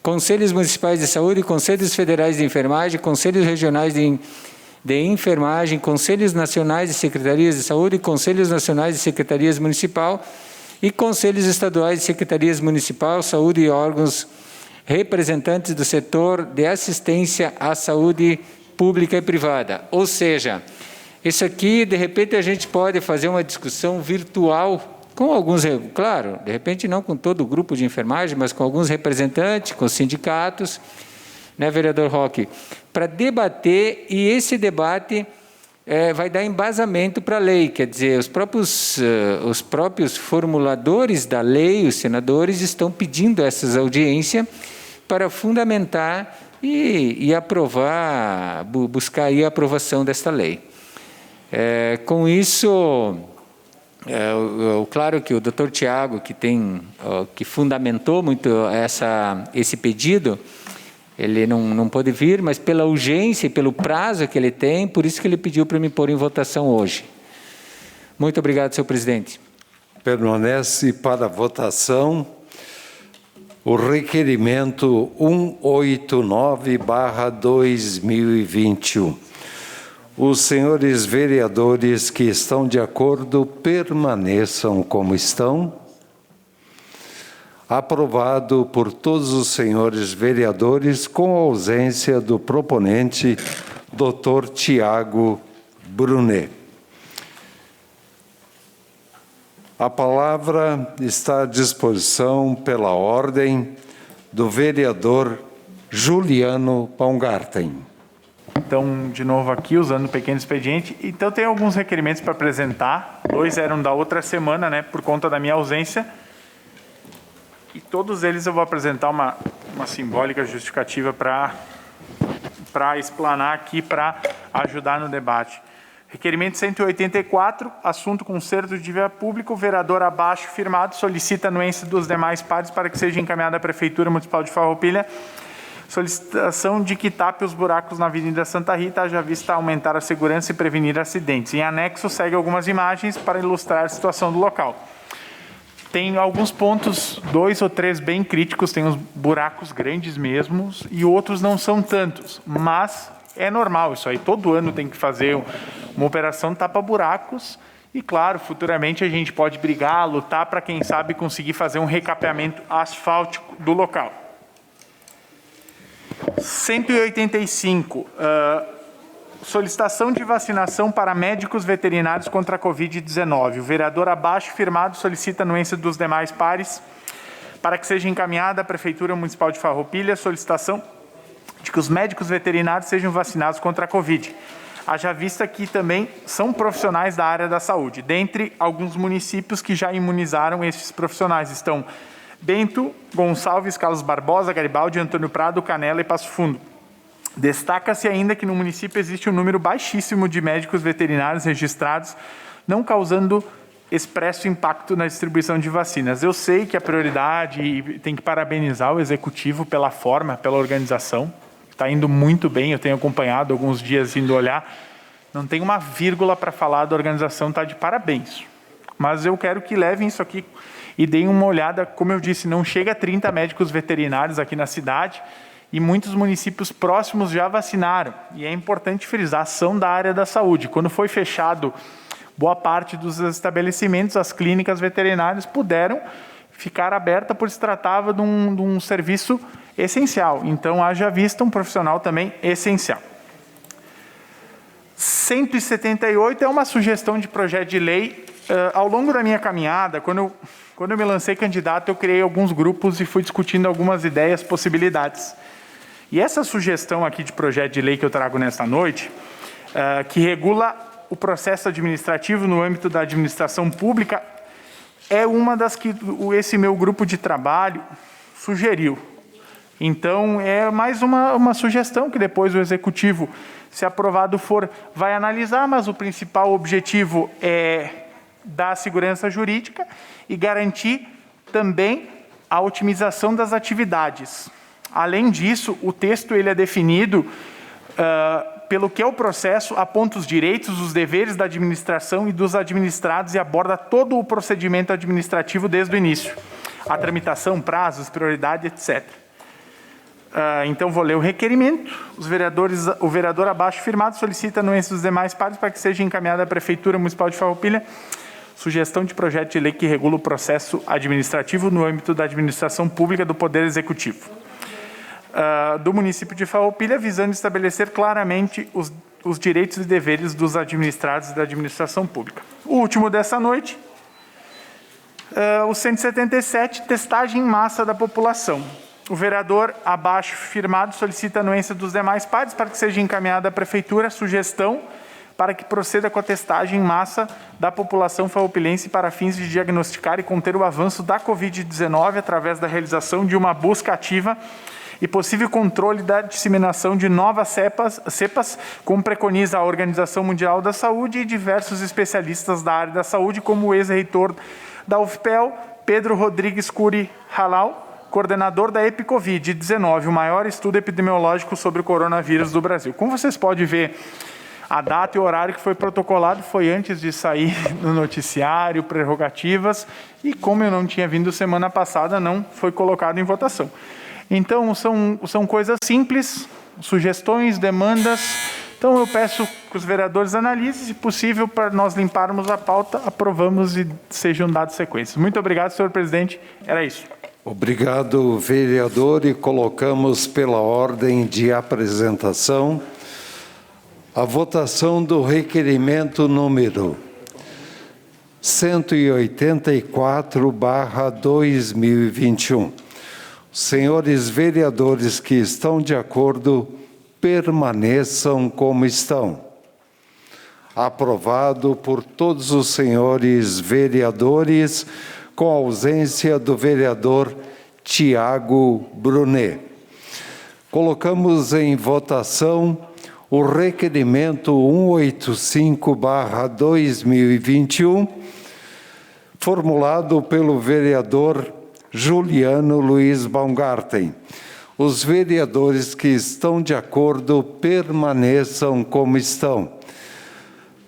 Conselhos Municipais de Saúde, Conselhos Federais de Enfermagem, Conselhos Regionais de Enfermagem, Conselhos Nacionais de Secretarias de Saúde, Conselhos Nacionais de Secretarias Municipal e Conselhos Estaduais de Secretarias Municipal, Saúde e órgãos representantes do setor de assistência à saúde pública e privada. Ou seja, isso aqui, de repente, a gente pode fazer uma discussão virtual com alguns, claro, de repente não com todo o grupo de enfermagem, mas com alguns representantes, com os sindicatos, né, vereador Roque, para debater, e esse debate vai dar embasamento para a lei, quer dizer, os próprios formuladores da lei, os senadores, estão pedindo essas audiências para fundamentar e aprovar, buscar aí a aprovação desta lei. Com isso, claro que o doutor Tiago, que fundamentou muito esse pedido, ele não pôde vir, mas pela urgência e pelo prazo que ele tem, por isso que ele pediu para me pôr em votação hoje. Muito obrigado, senhor presidente. Permanece para votação o requerimento 189/2021. Os senhores vereadores que estão de acordo permaneçam como estão. Aprovado por todos os senhores vereadores, com a ausência do proponente, Dr. Tiago Brunet. A palavra está à disposição, pela ordem, do vereador Juliano Baumgarten. Então, de novo aqui, usando o pequeno expediente. Então, tem alguns requerimentos para apresentar. 2 eram da outra semana, né, por conta da minha ausência. E todos eles eu vou apresentar uma simbólica justificativa para explanar aqui, para ajudar no debate. Requerimento 184, assunto conserto de via pública, o vereador abaixo firmado solicita a anuência dos demais pares para que seja encaminhada à Prefeitura Municipal de Farroupilha solicitação de que tape os buracos na Avenida Santa Rita, haja vista aumentar a segurança e prevenir acidentes. Em anexo, segue algumas imagens para ilustrar a situação do local. Tem alguns pontos, 2 ou 3 bem críticos, tem uns buracos grandes mesmo, e outros não são tantos, mas é normal isso aí, todo ano tem que fazer uma operação tapa-buracos, e claro, futuramente a gente pode brigar, lutar para, quem sabe, conseguir fazer um recapeamento asfáltico do local. 185, solicitação de vacinação para médicos veterinários contra a Covid-19. O vereador abaixo firmado solicita a anuência dos demais pares para que seja encaminhada à Prefeitura Municipal de Farroupilha solicitação de que os médicos veterinários sejam vacinados contra a Covid. Haja vista que também são profissionais da área da saúde. Dentre alguns municípios que já imunizaram esses profissionais estão Bento, Gonçalves, Carlos Barbosa, Garibaldi, Antônio Prado, Canela e Passo Fundo. Destaca-se ainda que no município existe um número baixíssimo de médicos veterinários registrados, não causando expresso impacto na distribuição de vacinas. Eu sei que a prioridade, e tem que parabenizar o Executivo pela forma, pela organização, está indo muito bem, eu tenho acompanhado alguns dias indo olhar, não tem uma vírgula para falar da organização, está de parabéns. Mas eu quero que levem isso aqui e deem uma olhada, como eu disse, não chega a 30 médicos veterinários aqui na cidade, e muitos municípios próximos já vacinaram. E é importante frisar, são da área da saúde. Quando foi fechado boa parte dos estabelecimentos, as clínicas veterinárias puderam ficar abertas por se tratava de um serviço essencial. Então, haja vista um profissional também essencial. 178 é uma sugestão de projeto de lei. Ao longo da minha caminhada, quando eu me lancei candidato, eu criei alguns grupos e fui discutindo algumas ideias, possibilidades. E essa sugestão aqui de projeto de lei que eu trago nesta noite, que regula o processo administrativo no âmbito da administração pública, é uma das que esse meu grupo de trabalho sugeriu. Então, é mais uma sugestão que depois o Executivo, se aprovado for, vai analisar, mas o principal objetivo é dar segurança jurídica e garantir também a otimização das atividades. Além disso, o texto ele é definido pelo que é o processo, aponta os direitos, os deveres da administração e dos administrados e aborda todo o procedimento administrativo desde o início. A tramitação, prazos, prioridade, etc. Então, vou ler o requerimento. O vereador abaixo firmado solicita a anuência dos demais pares para que seja encaminhada à Prefeitura Municipal de Farroupilha sugestão de projeto de lei que regula o processo administrativo no âmbito da administração pública do Poder Executivo. do município de Farroupilha, visando estabelecer claramente os direitos e deveres dos administrados e da administração pública. O último dessa noite, o 177, testagem em massa da população. O vereador abaixo firmado solicita a anuência dos demais pares para que seja encaminhada à Prefeitura a sugestão para que proceda com a testagem em massa da população farroupilense para fins de diagnosticar e conter o avanço da Covid-19 através da realização de uma busca ativa e possível controle da disseminação de novas cepas, como preconiza a Organização Mundial da Saúde e diversos especialistas da área da saúde, como o ex-reitor da UFPEL, Pedro Rodrigues Curi Halal, coordenador da EpiCovid-19, o maior estudo epidemiológico sobre o coronavírus do Brasil. Como vocês podem ver, a data e o horário que foi protocolado foi antes de sair no noticiário, prerrogativas, e como eu não tinha vindo semana passada, não foi colocado em votação. Então, são coisas simples, sugestões, demandas. Então, eu peço que os vereadores analisem, se possível, para nós limparmos a pauta, aprovamos e sejam dados sequências. Muito obrigado, senhor presidente. Era isso. Obrigado, vereador, e colocamos pela ordem de apresentação a votação do requerimento número 184/2021. Senhores vereadores que estão de acordo, permaneçam como estão. Aprovado por todos os senhores vereadores, com a ausência do vereador Tiago Brunet. Colocamos em votação o requerimento 185/2021, formulado pelo vereador Juliano Luiz Baumgarten. Os vereadores que estão de acordo permaneçam como estão.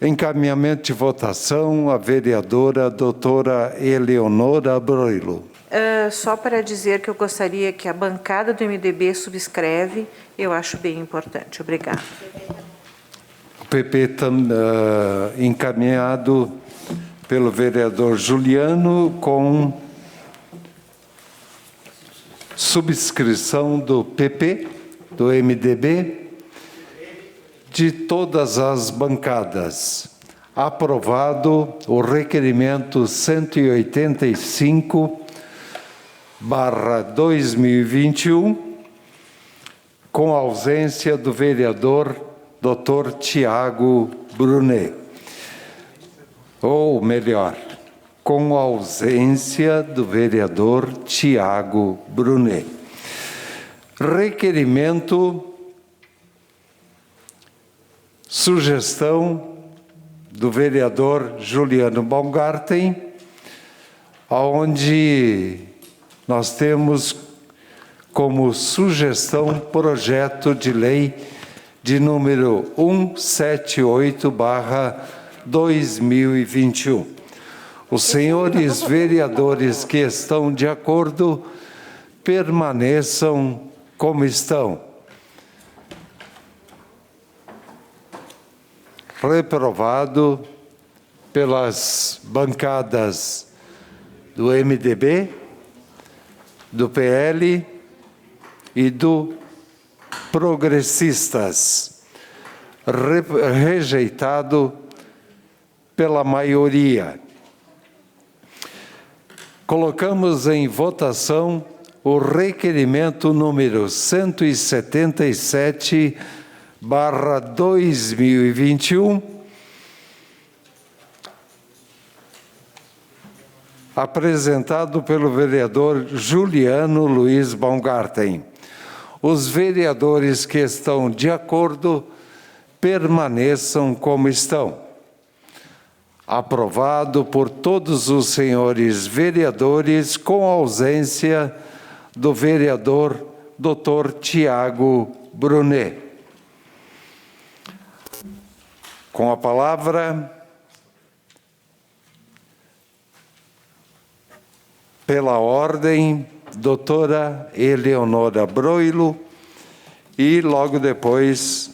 Encaminhamento de votação, a vereadora doutora Eleonora Broilo. Só para dizer que eu gostaria que a bancada do MDB subscreve, eu acho bem importante. Obrigada. O PP encaminhado pelo vereador Juliano com subscrição do PP, do MDB, de todas as bancadas. Aprovado o requerimento 185/2021, com a ausência do vereador Dr. Tiago Brunet. Ou melhor, com a ausência do vereador Tiago Brunet. Requerimento, sugestão do vereador Juliano Baumgarten, onde nós temos como sugestão projeto de lei de número 178/2021. Os senhores vereadores que estão de acordo, permaneçam como estão. Reprovado pelas bancadas do MDB, do PL e do Progressistas. Rejeitado pela maioria. Colocamos em votação o requerimento número 177/2021, apresentado pelo vereador Juliano Luiz Baumgarten. Os vereadores que estão de acordo, permaneçam como estão. Aprovado por todos os senhores vereadores, com a ausência do vereador Dr. Tiago Brunet. Com a palavra, pela ordem, doutora Eleonora Broilo, e logo depois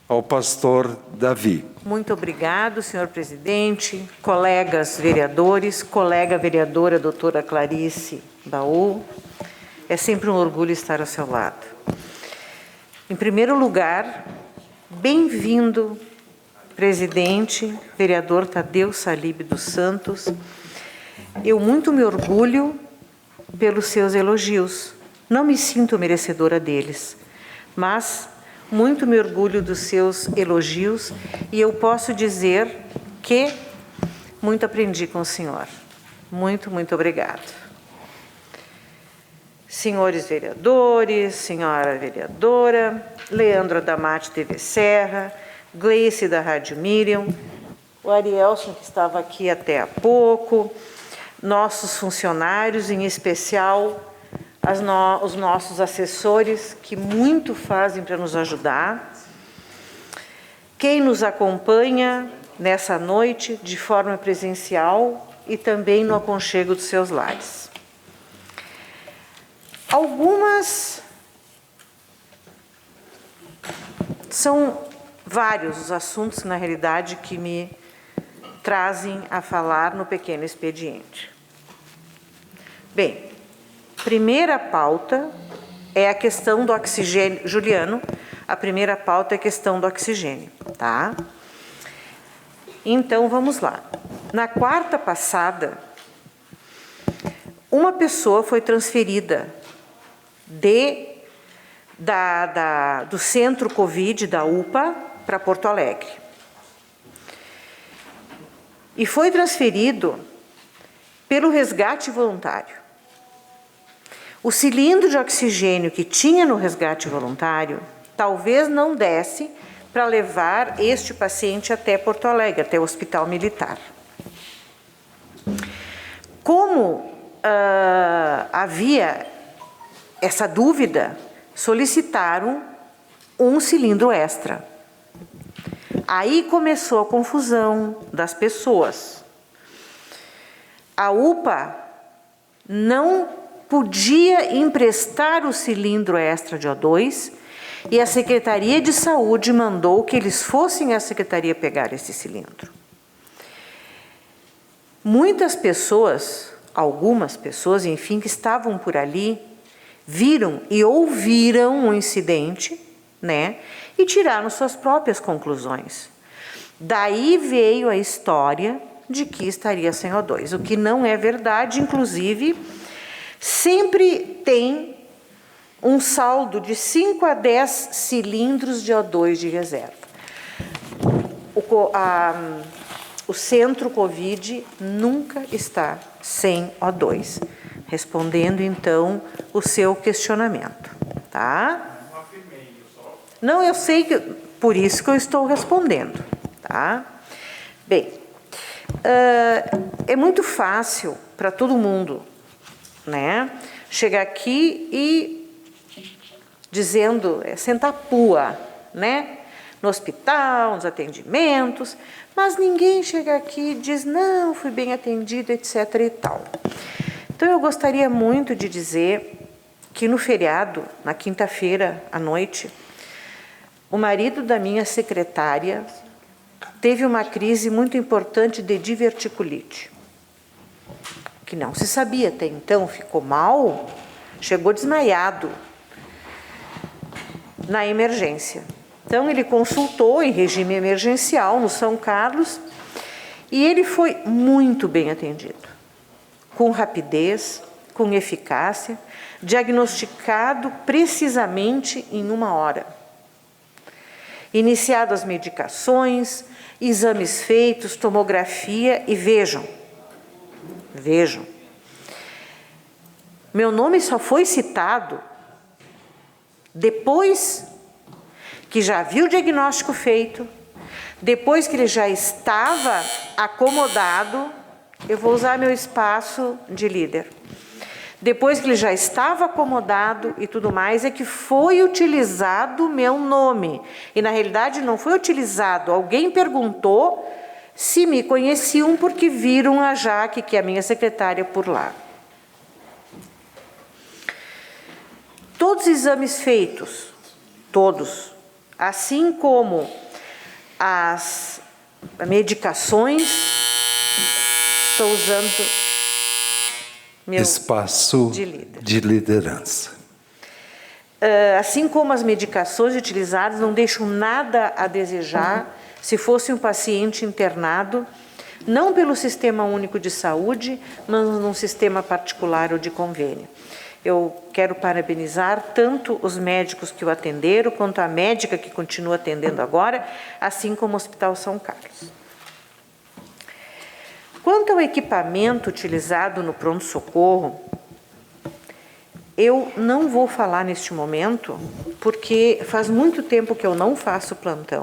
ao pastor Davi. Muito obrigado, senhor presidente, colegas vereadores, colega vereadora doutora Clarice Baú. É sempre um orgulho estar ao seu lado. Em primeiro lugar, bem-vindo, presidente, vereador Tadeu Salib dos Santos. Eu muito me orgulho pelos seus elogios. Não me sinto merecedora deles, mas muito me orgulho dos seus elogios e eu posso dizer que muito aprendi com o senhor. Muito, muito obrigado. Senhores vereadores, senhora vereadora, Leandro Adamati TV Serra, Gleice da Rádio Miriam, o Arielson, que estava aqui até há pouco, nossos funcionários, em especial os nossos assessores, que muito fazem para nos ajudar, quem nos acompanha nessa noite de forma presencial e também no aconchego dos seus lares. São vários os assuntos, na realidade, que me trazem a falar no pequeno expediente. Bem, primeira pauta é a questão do oxigênio. Juliano, a primeira pauta é a questão do oxigênio, tá? Então, vamos lá. Na quarta passada, uma pessoa foi transferida do centro Covid da UPA para Porto Alegre. E foi transferido pelo resgate voluntário. O cilindro de oxigênio que tinha no resgate voluntário talvez não desse para levar este paciente até Porto Alegre, até o Hospital Militar. Como havia essa dúvida, solicitaram um cilindro extra. Aí começou a confusão das pessoas. A UPA não podia emprestar o cilindro extra de O2 e a Secretaria de Saúde mandou que eles fossem à Secretaria pegar esse cilindro. Muitas pessoas, algumas pessoas, enfim, que estavam por ali, viram e ouviram o incidente, né, e tiraram suas próprias conclusões. Daí veio a história de que estaria sem O2, o que não é verdade. Inclusive, sempre tem um saldo de 5 a 10 cilindros de O2 de reserva. O centro Covid nunca está sem O2. Respondendo, então, o seu questionamento, tá? Não afirmei, só. Não, eu sei que por isso que eu estou respondendo, tá? Bem, é muito fácil para todo mundo, né, chegar aqui e dizendo, sentar pua, né, no hospital, nos atendimentos, mas ninguém chega aqui e diz, não, fui bem atendido, etc. e tal. Então, eu gostaria muito de dizer que no feriado, na quinta-feira à noite, o marido da minha secretária teve uma crise muito importante de diverticulite, que não se sabia até então, ficou mal, chegou desmaiado na emergência. Então, ele consultou em regime emergencial no São Carlos e ele foi muito bem atendido, com rapidez, com eficácia, diagnosticado precisamente em 1 hora. Iniciado as medicações, exames feitos, tomografia e vejam, meu nome só foi citado depois que já viu o diagnóstico feito, depois que ele já estava acomodado. Eu vou usar meu espaço de líder. Depois que ele já estava acomodado e tudo mais, é que foi utilizado o meu nome. E, na realidade, não foi utilizado. Alguém perguntou se me conheciam porque viram a Jaque, que é a minha secretária, por lá. Todos os exames feitos, todos, assim como as medicações, estou usando espaço de liderança. Assim como as medicações utilizadas não deixam nada a desejar se fosse um paciente internado, não pelo Sistema Único de Saúde, mas num sistema particular ou de convênio. Eu quero parabenizar tanto os médicos que o atenderam, quanto a médica que continua atendendo agora, assim como o Hospital São Carlos. Quanto ao equipamento utilizado no pronto-socorro, eu não vou falar neste momento, porque faz muito tempo que eu não faço plantão,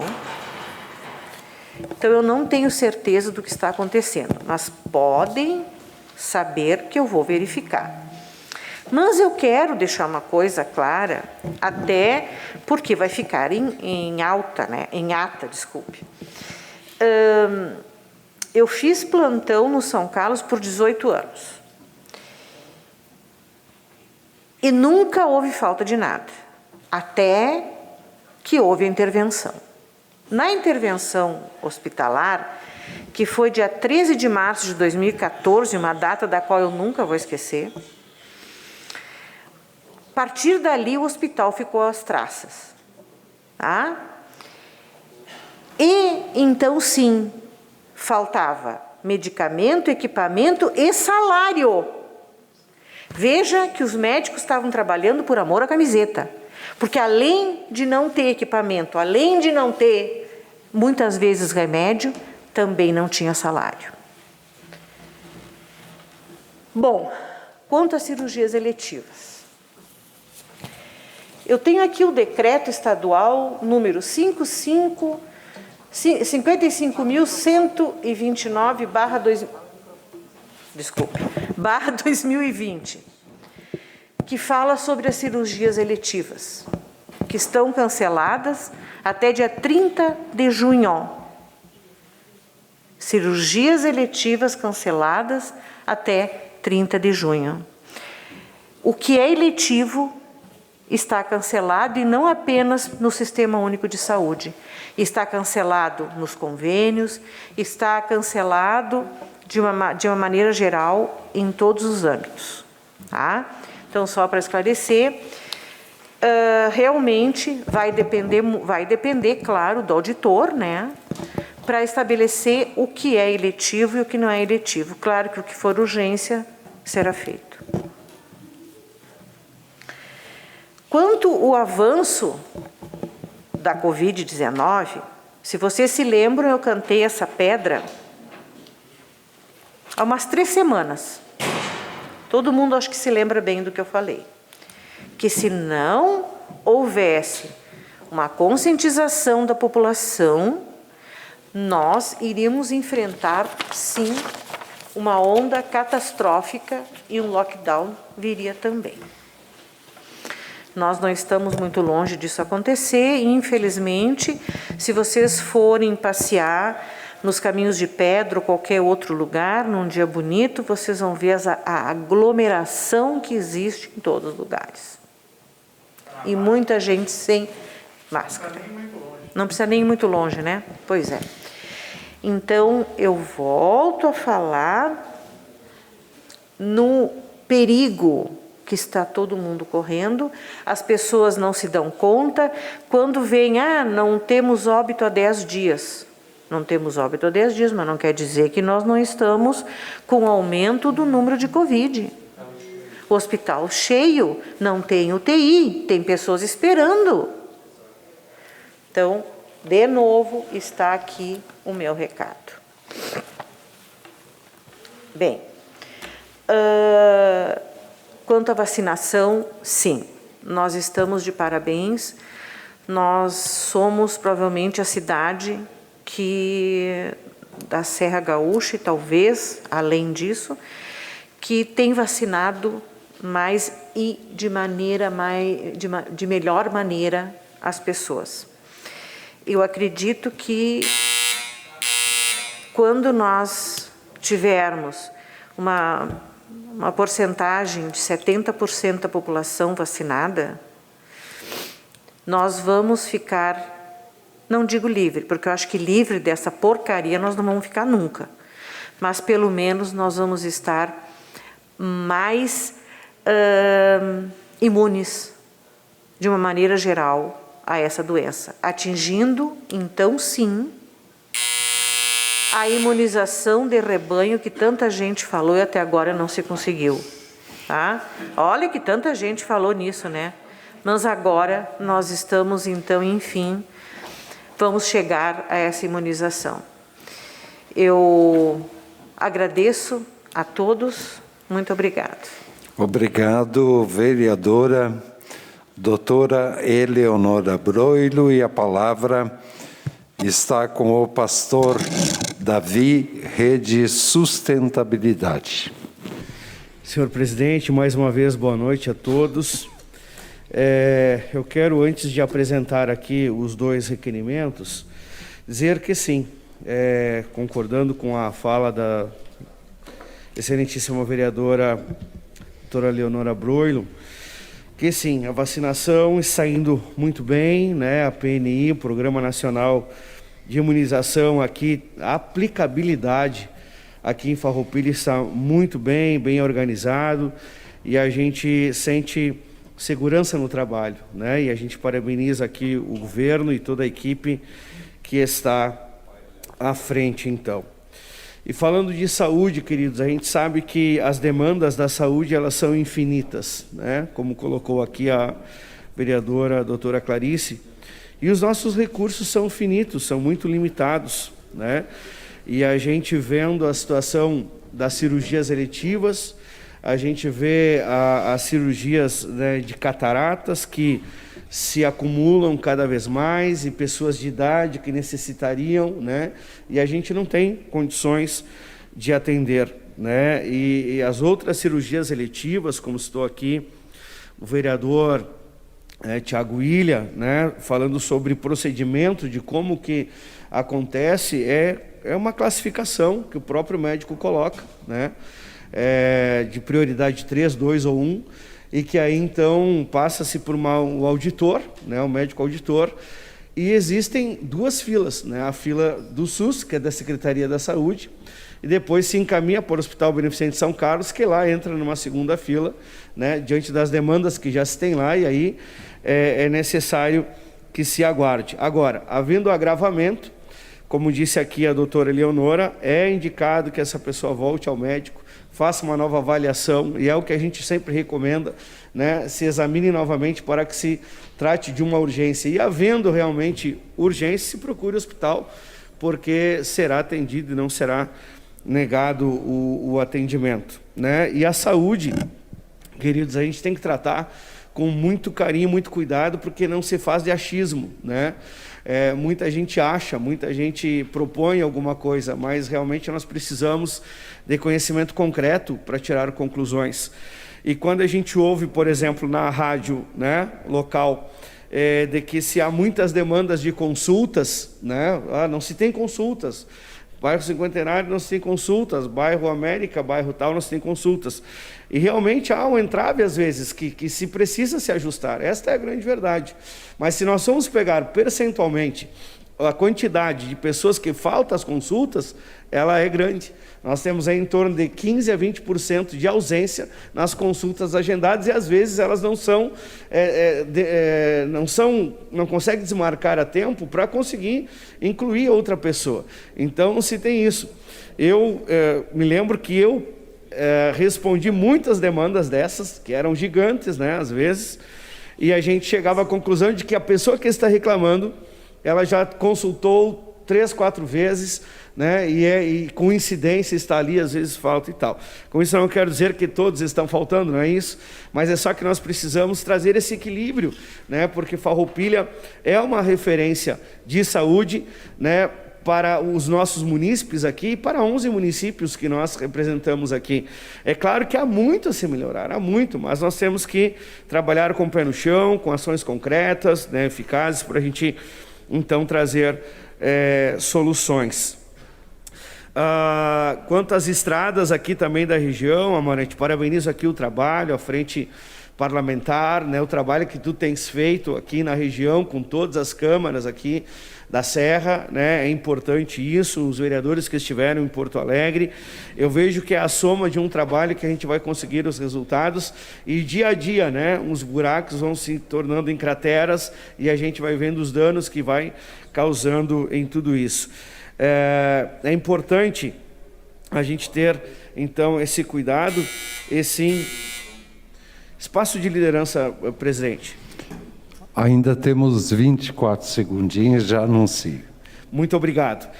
então eu não tenho certeza do que está acontecendo, mas podem saber que eu vou verificar. Mas eu quero deixar uma coisa clara, até porque vai ficar em ata, desculpe. Eu fiz plantão no São Carlos por 18 anos. E nunca houve falta de nada, até que houve a intervenção. Na intervenção hospitalar, que foi dia 13 de março de 2014, uma data da qual eu nunca vou esquecer, a partir dali o hospital ficou às traças. Tá? E então, sim, faltava medicamento, equipamento e salário. Veja que os médicos estavam trabalhando por amor à camiseta, porque além de não ter equipamento, além de não ter, muitas vezes, remédio, também não tinha salário. Bom, quanto às cirurgias eletivas. Eu tenho aqui o decreto estadual número 55.129/2020, que fala sobre as cirurgias eletivas, que estão canceladas até dia 30 de junho. Cirurgias eletivas canceladas até 30 de junho. O que é eletivo está cancelado, e não apenas no Sistema Único de Saúde. Está cancelado nos convênios, está cancelado de uma maneira geral em todos os âmbitos. Tá? Então, só para esclarecer, realmente vai depender, claro, do auditor, né, para estabelecer o que é eletivo e o que não é eletivo. Claro que o que for urgência será feito. Quanto ao avanço da Covid-19, se vocês se lembram, eu cantei essa pedra há umas 3 semanas. Todo mundo acho que se lembra bem do que eu falei. Que se não houvesse uma conscientização da população, nós iríamos enfrentar, sim, uma onda catastrófica e um lockdown viria também. Nós não estamos muito longe disso acontecer e, infelizmente, se vocês forem passear nos Caminhos de Pedra ou qualquer outro lugar, num dia bonito, vocês vão ver a aglomeração que existe em todos os lugares. E muita gente sem máscara. Não precisa nem ir muito longe, né? Pois é. Então, eu volto a falar no perigo que está todo mundo correndo, as pessoas não se dão conta, quando vem, não temos óbito há 10 dias. Não temos óbito há 10 dias, mas não quer dizer que nós não estamos com aumento do número de Covid. O hospital cheio, não tem UTI, tem pessoas esperando. Então, de novo, está aqui o meu recado. Bem, quanto à vacinação, sim, nós estamos de parabéns. Nós somos provavelmente a cidade da Serra Gaúcha, e talvez além disso, que tem vacinado mais e de melhor maneira as pessoas. Eu acredito que quando nós tivermos uma porcentagem de 70% da população vacinada, nós vamos ficar, não digo livre, porque eu acho que livre dessa porcaria nós não vamos ficar nunca, mas pelo menos nós vamos estar mais imunes, de uma maneira geral, a essa doença, atingindo, então, sim, a imunização de rebanho que tanta gente falou e até agora não se conseguiu. Tá? Olha que tanta gente falou nisso, né? Mas agora nós estamos, então, enfim, vamos chegar a essa imunização. Eu agradeço a todos. Muito obrigado. Obrigado, vereadora doutora Eleonora Broilo, e a palavra está com o pastor Davi, Rede Sustentabilidade. Senhor presidente, mais uma vez, boa noite a todos. Eu quero, antes de apresentar aqui os dois requerimentos, dizer que sim, concordando com a fala da excelentíssima vereadora doutora Eleonora Broilo, que sim, a vacinação está indo muito bem, né? A PNI, o Programa Nacional de Imunização aqui, a aplicabilidade aqui em Farroupilha está muito bem organizado, e a gente sente segurança no trabalho, né? E a gente parabeniza aqui o governo e toda a equipe que está à frente, então. E falando de saúde, queridos, a gente sabe que as demandas da saúde, elas são infinitas, né? Como colocou aqui a vereadora doutora Clarice, e os nossos recursos são finitos, são muito limitados, né? E a gente vendo a situação das cirurgias eletivas, a gente vê as cirurgias, né, de cataratas que se acumulam cada vez mais, e pessoas de idade que necessitariam, né? E a gente não tem condições de atender, né? E as outras cirurgias eletivas, como citou aqui o vereador Tiago William, né, falando sobre procedimento, de como que acontece, é uma classificação que o próprio médico coloca, né? De prioridade 3, 2 ou 1, e que aí então passa-se por um auditor, né, um médico auditor, e existem duas filas, né, a fila do SUS, que é da Secretaria da Saúde, e depois se encaminha para o Hospital Beneficente São Carlos, que lá entra numa segunda fila, né, diante das demandas que já se tem lá, e aí é necessário que se aguarde. Agora, havendo agravamento, como disse aqui a doutora Eleonora, é indicado que essa pessoa volte ao médico, faça uma nova avaliação, e é o que a gente sempre recomenda, né? Se examine novamente para que se trate de uma urgência. E havendo realmente urgência, se procure o hospital, porque será atendido e não será negado o atendimento, né? E a saúde, queridos, a gente tem que tratar com muito carinho, muito cuidado, porque não se faz de achismo, né? Muita gente acha, muita gente propõe alguma coisa, mas realmente nós precisamos de conhecimento concreto para tirar conclusões. E quando a gente ouve, por exemplo, na rádio, né, local, de que se há muitas demandas de consultas, né, não se tem consultas, bairro Cinquentenário não se tem consultas, bairro América, bairro tal, não se tem consultas. E realmente há um entrave, às vezes, que se precisa se ajustar. Esta é a grande verdade. Mas se nós formos pegar percentualmente a quantidade de pessoas que faltam às consultas, ela é grande. Nós temos aí em torno de 15% a 20% de ausência nas consultas agendadas, e às vezes elas não conseguem desmarcar a tempo para conseguir incluir outra pessoa. Então, se tem isso. Eu me lembro que eu respondi muitas demandas dessas, que eram gigantes, né, às vezes, e a gente chegava à conclusão de que a pessoa que está reclamando, ela já consultou 3, 4 vezes, né, e com incidência está ali, às vezes falta e tal. Com isso eu não quero dizer que todos estão faltando, não é isso, mas é só que nós precisamos trazer esse equilíbrio, né, porque Farroupilha é uma referência de saúde, né, para os nossos munícipes aqui, e para 11 municípios que nós representamos aqui. É claro que há muito a se melhorar, há muito, mas nós temos que trabalhar com o pé no chão, com ações concretas, né, eficazes, para a gente, então, trazer soluções. Quanto às estradas aqui também da região, Amarante, parabenizo aqui o trabalho, à frente parlamentar, né, o trabalho que tu tens feito aqui na região, com todas as câmaras aqui da Serra, né, é importante isso, os vereadores que estiveram em Porto Alegre, eu vejo que é a soma de um trabalho que a gente vai conseguir os resultados, e dia a dia, né, os buracos vão se tornando em crateras, e a gente vai vendo os danos que vai causando em tudo isso. É importante a gente ter, então, esse cuidado, esse espaço de liderança, presidente. Ainda temos 24 segundinhos, já anuncio. Muito obrigado.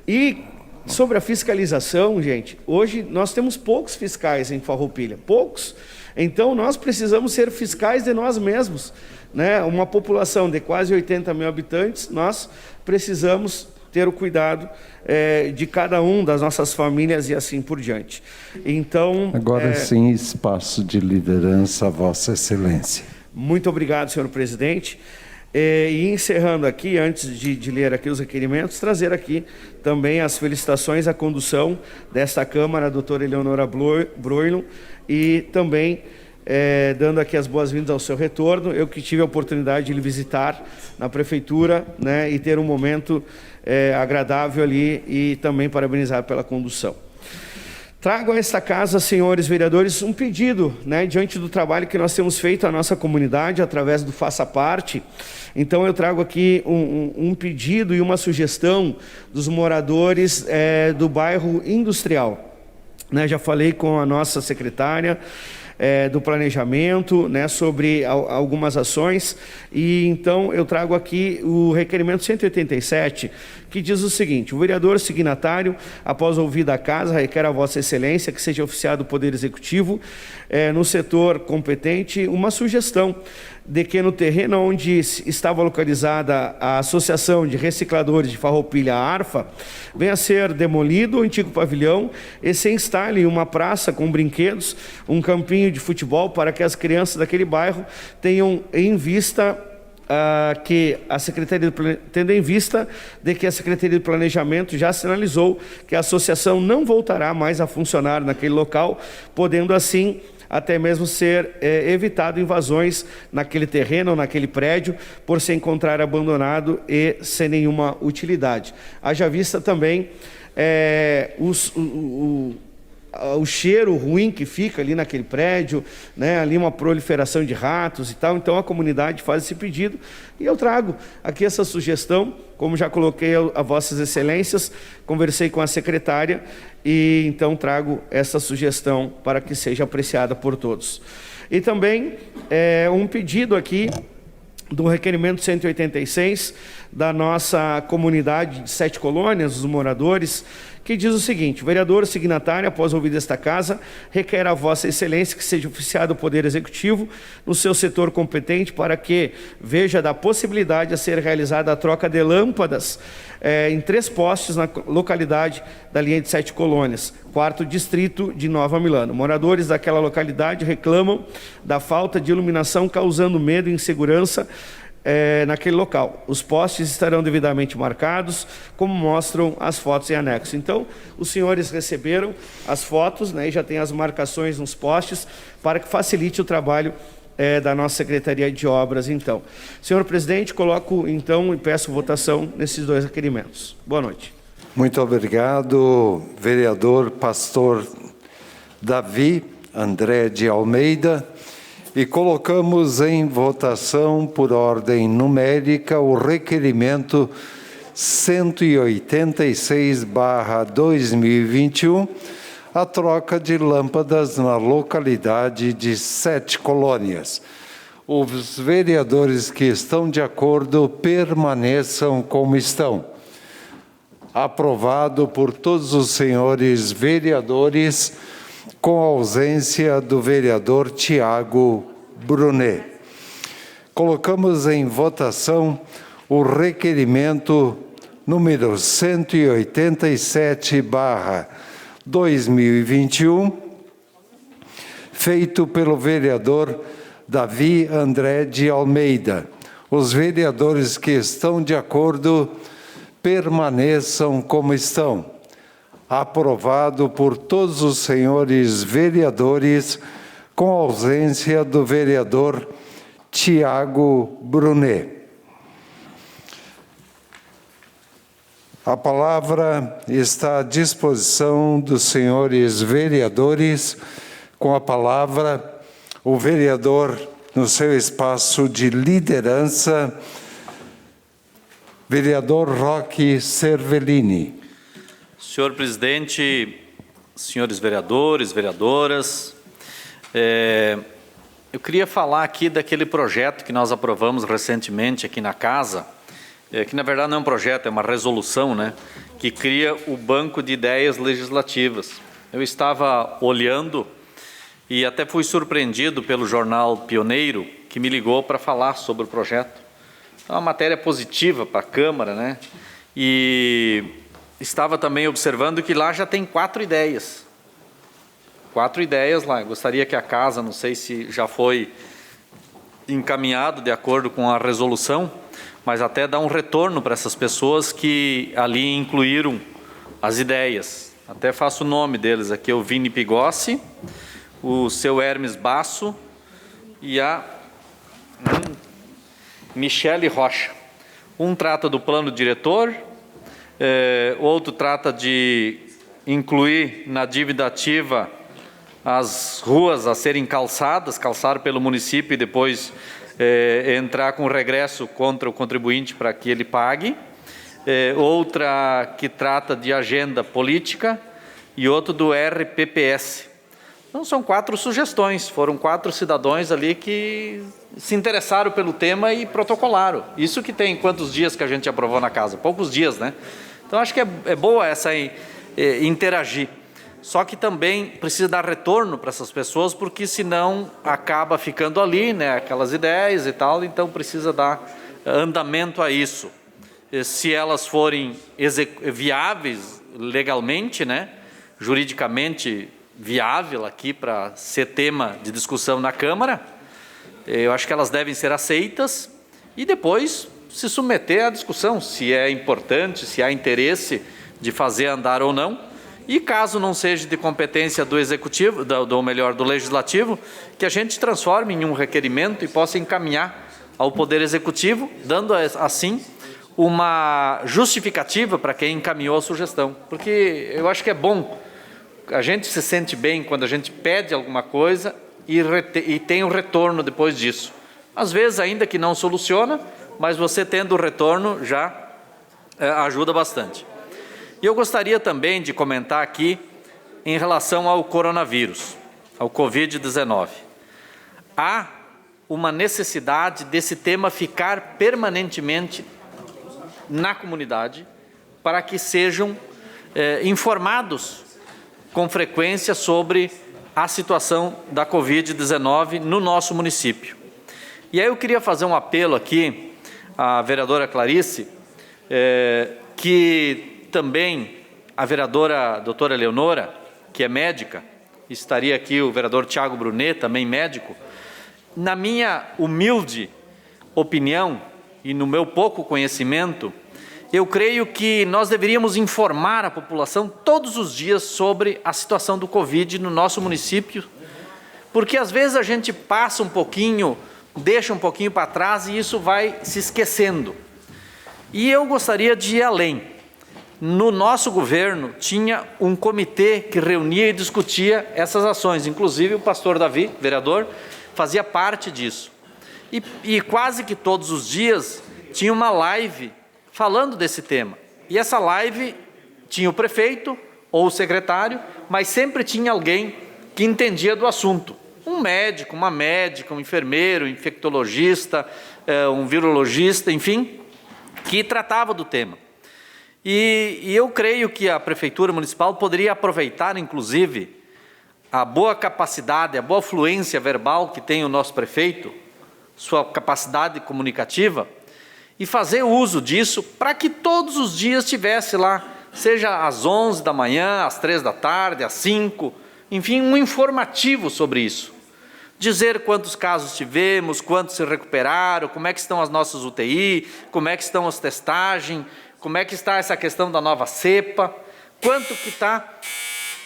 E sobre a fiscalização, gente, hoje nós temos poucos fiscais em Farroupilha, poucos. Então nós precisamos ser fiscais de nós mesmos, né? Uma população de quase 80 mil habitantes, nós precisamos ter o cuidado de cada um das nossas famílias e assim por diante. Então, agora sim, espaço de liderança, Vossa Excelência. Muito obrigado, senhor presidente. E encerrando aqui, antes de ler aqui os requerimentos, trazer aqui também as felicitações à condução desta Câmara, a doutora Eleonora Broilo, e também dando aqui as boas-vindas ao seu retorno. Eu que tive a oportunidade de lhe visitar na prefeitura, né, e ter um momento agradável ali, e também parabenizar pela condução. Trago a esta casa, senhores vereadores, um pedido, né, diante do trabalho que nós temos feito à nossa comunidade através do Faça Parte. Então eu trago aqui um pedido e uma sugestão dos moradores do bairro Industrial. Né, já falei com a nossa secretária do planejamento, né, sobre algumas ações, e então eu trago aqui o requerimento 187, que diz o seguinte: o vereador signatário, após ouvida a casa, requer a Vossa Excelência que seja oficiado do Poder Executivo no setor competente uma sugestão de que no terreno onde estava localizada a Associação de Recicladores de Farroupilha, a ARFA, venha a ser demolido o antigo pavilhão e se instale uma praça com brinquedos, um campinho de futebol, para que as crianças daquele bairro tenham em vista que a Secretaria tendo em vista de que a Secretaria de Planejamento já sinalizou que a associação não voltará mais a funcionar naquele local, podendo assim até mesmo ser evitado invasões naquele terreno ou naquele prédio, por se encontrar abandonado e sem nenhuma utilidade. Haja vista também o cheiro ruim que fica ali naquele prédio, né, ali uma proliferação de ratos e tal. Então a comunidade faz esse pedido e eu trago aqui essa sugestão, como já coloquei a Vossas Excelências, conversei com a secretária e então trago essa sugestão para que seja apreciada por todos. E também um pedido aqui do requerimento 186 da nossa comunidade de 7 colônias, os moradores, que diz o seguinte: o vereador signatário, após ouvir esta casa, requer a Vossa Excelência que seja oficiado o Poder Executivo no seu setor competente para que veja da possibilidade de ser realizada a troca de lâmpadas em 3 postes na localidade da linha de 7 colônias, 4º distrito de Nova Milano. Moradores daquela localidade reclamam da falta de iluminação, causando medo e insegurança naquele local. Os postes estarão devidamente marcados, como mostram as fotos em anexo. Então, os senhores receberam as fotos, né, e já tem as marcações nos postes, para que facilite o trabalho da nossa Secretaria de Obras. Então, senhor presidente, coloco então e peço votação nesses 2 requerimentos. Boa noite. Muito obrigado, vereador Pastor Davi André de Almeida. E colocamos em votação, por ordem numérica, o requerimento 186/2021, a troca de lâmpadas na localidade de 7 colônias. Os vereadores que estão de acordo permaneçam como estão. Aprovado por todos os senhores vereadores, com a ausência do vereador Tiago Brunet. Colocamos em votação o requerimento número 187/2021, feito pelo vereador Davi André de Almeida. Os vereadores que estão de acordo permaneçam como estão. Aprovado por todos os senhores vereadores, com a ausência do vereador Tiago Brunet. A palavra está à disposição dos senhores vereadores. Com a palavra, o vereador, no seu espaço de liderança, vereador Roque Cervellini. Senhor presidente, senhores vereadores, vereadoras, eu queria falar aqui daquele projeto que nós aprovamos recentemente aqui na Casa, que na verdade não é um projeto, é uma resolução, né, que cria o Banco de Ideias Legislativas. Eu estava olhando e até fui surpreendido pelo jornal Pioneiro, que me ligou para falar sobre o projeto. É uma matéria positiva para a Câmara, né? E estava também observando que lá já tem 4 ideias. 4 ideias lá. Eu gostaria que a Casa, não sei se já foi encaminhado de acordo com a resolução, mas até dar um retorno para essas pessoas que ali incluíram as ideias. Até faço o nome deles aqui, o Vini Pigossi, o seu Hermes Basso e a Michele Rocha. Um trata do plano diretor, outro trata de incluir na dívida ativa as ruas a serem calçar pelo município e depois entrar com regresso contra o contribuinte para que ele pague. Outra que trata de agenda política e outro do RPPS. Então, são 4 sugestões, foram 4 cidadãos ali que se interessaram pelo tema e protocolaram. Isso que tem quantos dias que a gente aprovou na Casa? Poucos dias, né? Então, acho que é boa essa interagir. Só que também precisa dar retorno para essas pessoas, porque senão acaba ficando ali, né, aquelas ideias e tal, então precisa dar andamento a isso. Se elas forem viáveis legalmente, né, juridicamente viável aqui para ser tema de discussão na Câmara, eu acho que elas devem ser aceitas e depois se submeter à discussão, se é importante, se há interesse de fazer andar ou não. E caso não seja de competência do Executivo, do Legislativo, que a gente transforme em um requerimento e possa encaminhar ao Poder Executivo, dando assim uma justificativa para quem encaminhou a sugestão. Porque eu acho que é bom, a gente se sente bem quando a gente pede alguma coisa e tem um retorno depois disso. Às vezes, ainda que não soluciona, mas você tendo o retorno já ajuda bastante. E eu gostaria também de comentar aqui em relação ao coronavírus, ao Covid-19. Há uma necessidade desse tema ficar permanentemente na comunidade para que sejam informados com frequência sobre a situação da Covid-19 no nosso município. E aí eu queria fazer um apelo aqui à vereadora Clarice, que também a vereadora doutora Leonora, que é médica, estaria aqui o vereador Tiago Brunet, também médico. Na minha humilde opinião e no meu pouco conhecimento, eu creio que nós deveríamos informar a população todos os dias sobre a situação do Covid no nosso município, porque às vezes a gente passa um pouquinho, deixa um pouquinho para trás e isso vai se esquecendo. E eu gostaria de ir além. No nosso governo tinha um comitê que reunia e discutia essas ações, inclusive o pastor Davi, vereador, fazia parte disso. E quase que todos os dias tinha uma live falando desse tema. E essa live tinha o prefeito ou o secretário, mas sempre tinha alguém que entendia do assunto. Um médico, uma médica, um enfermeiro, um infectologista, um virologista, enfim, que tratava do tema. E eu creio que a Prefeitura Municipal poderia aproveitar, inclusive, a boa capacidade, a boa fluência verbal que tem o nosso prefeito, sua capacidade comunicativa, e fazer uso disso para que todos os dias tivesse lá, seja às 11 da manhã, às 3 da tarde, às 5, enfim, um informativo sobre isso. Dizer quantos casos tivemos, quantos se recuperaram, como é que estão as nossas UTI, como é que estão as testagens, como é que está essa questão da nova cepa, quanto que está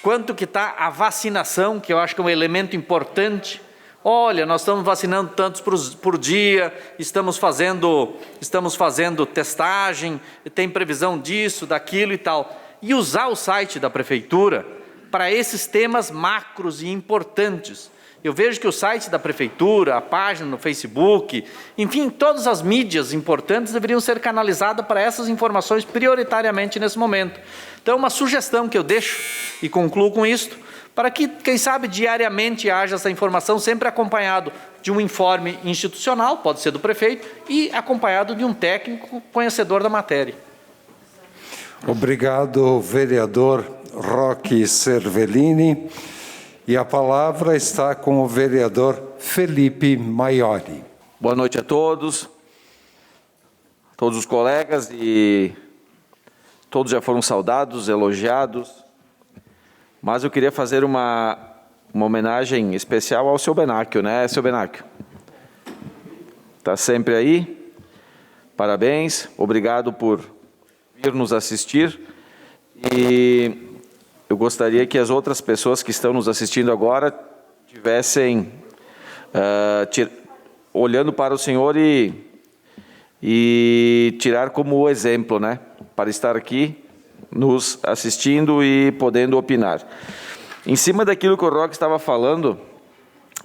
quanto que está a vacinação, que eu acho que é um elemento importante. Olha, nós estamos vacinando tantos por dia, estamos fazendo testagem, tem previsão disso, daquilo e tal. E usar o site da prefeitura para esses temas macros e importantes. Eu vejo que o site da prefeitura, a página no Facebook, enfim, todas as mídias importantes deveriam ser canalizadas para essas informações prioritariamente nesse momento. Então, uma sugestão que eu deixo, e concluo com isto, para que, quem sabe, diariamente haja essa informação, sempre acompanhado de um informe institucional, pode ser do prefeito, e acompanhado de um técnico conhecedor da matéria. Obrigado, vereador Roque Cervellini. E a palavra está com o vereador Felipe Maiori. Boa noite a todos os colegas, e todos já foram saudados, elogiados, mas eu queria fazer uma homenagem especial ao seu Benáquio, né, seu Benáquio? Está sempre aí, parabéns, obrigado por vir nos assistir, e eu gostaria que as outras pessoas que estão nos assistindo agora tivessem olhando para o senhor e tirar como exemplo, né, para estar aqui nos assistindo e podendo opinar. Em cima daquilo que o Roque estava falando,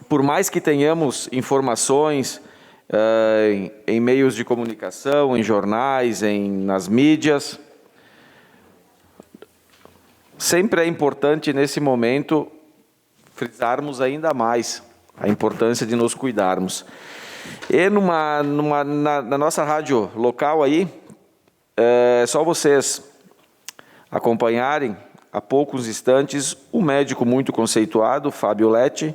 por mais que tenhamos informações em meios de comunicação, em jornais, nas mídias, sempre é importante, nesse momento, frisarmos ainda mais a importância de nos cuidarmos. E na nossa rádio local aí, é só vocês acompanharem, há poucos instantes, um médico muito conceituado, Fábio Letti,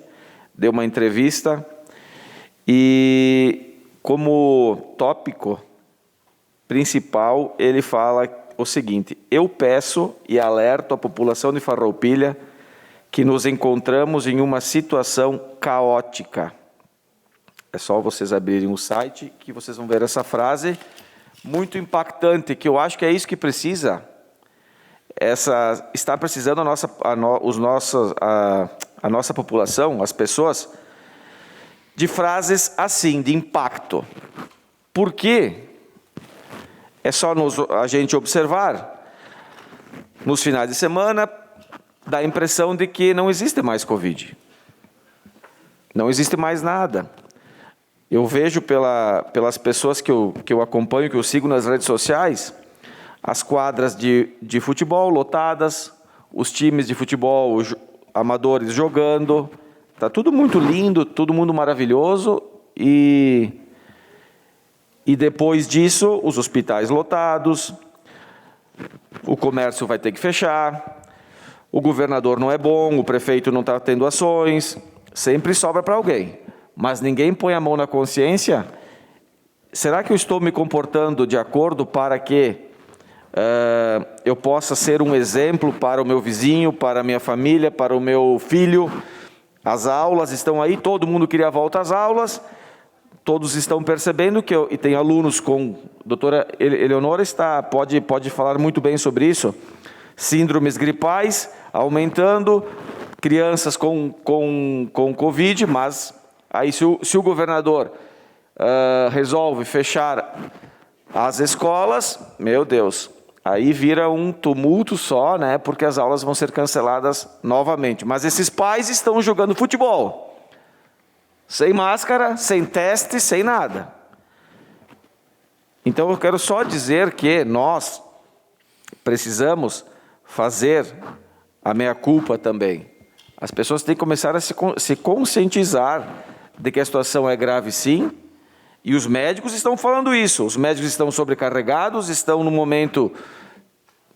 deu uma entrevista e, como tópico principal, ele fala o seguinte: eu peço e alerto a população de Farroupilha que nos encontramos em uma situação caótica. É só vocês abrirem o site que vocês vão ver essa frase muito impactante, que eu acho que é isso que precisa. Está precisando a nossa população, as pessoas, de frases assim, de impacto. Por quê? É só a gente observar, nos finais de semana, dá a impressão de que não existe mais Covid. Não existe mais nada. Eu vejo pelas pessoas que eu acompanho, que eu sigo nas redes sociais, as quadras de futebol lotadas, os times de futebol amadores jogando, está tudo muito lindo, todo mundo maravilhoso, e depois disso, os hospitais lotados, o comércio vai ter que fechar, o governador não é bom, o prefeito não está tendo ações, sempre sobra para alguém. Mas ninguém põe a mão na consciência. Será que eu estou me comportando de acordo para que eu possa ser um exemplo para o meu vizinho, para a minha família, para o meu filho? As aulas estão aí, todo mundo queria volta às aulas, todos estão percebendo que e tem alunos com... Doutora Eleonora pode falar muito bem sobre isso. Síndromes gripais aumentando, crianças com Covid, mas aí se o governador resolve fechar as escolas, meu Deus, aí vira um tumulto só, né? Porque as aulas vão ser canceladas novamente. Mas esses pais estão jogando futebol, sem máscara, sem teste, sem nada. Então eu quero só dizer que nós precisamos fazer a meia-culpa também. As pessoas têm que começar a se conscientizar de que a situação é grave, sim, e os médicos estão falando isso. Os médicos estão sobrecarregados, estão num momento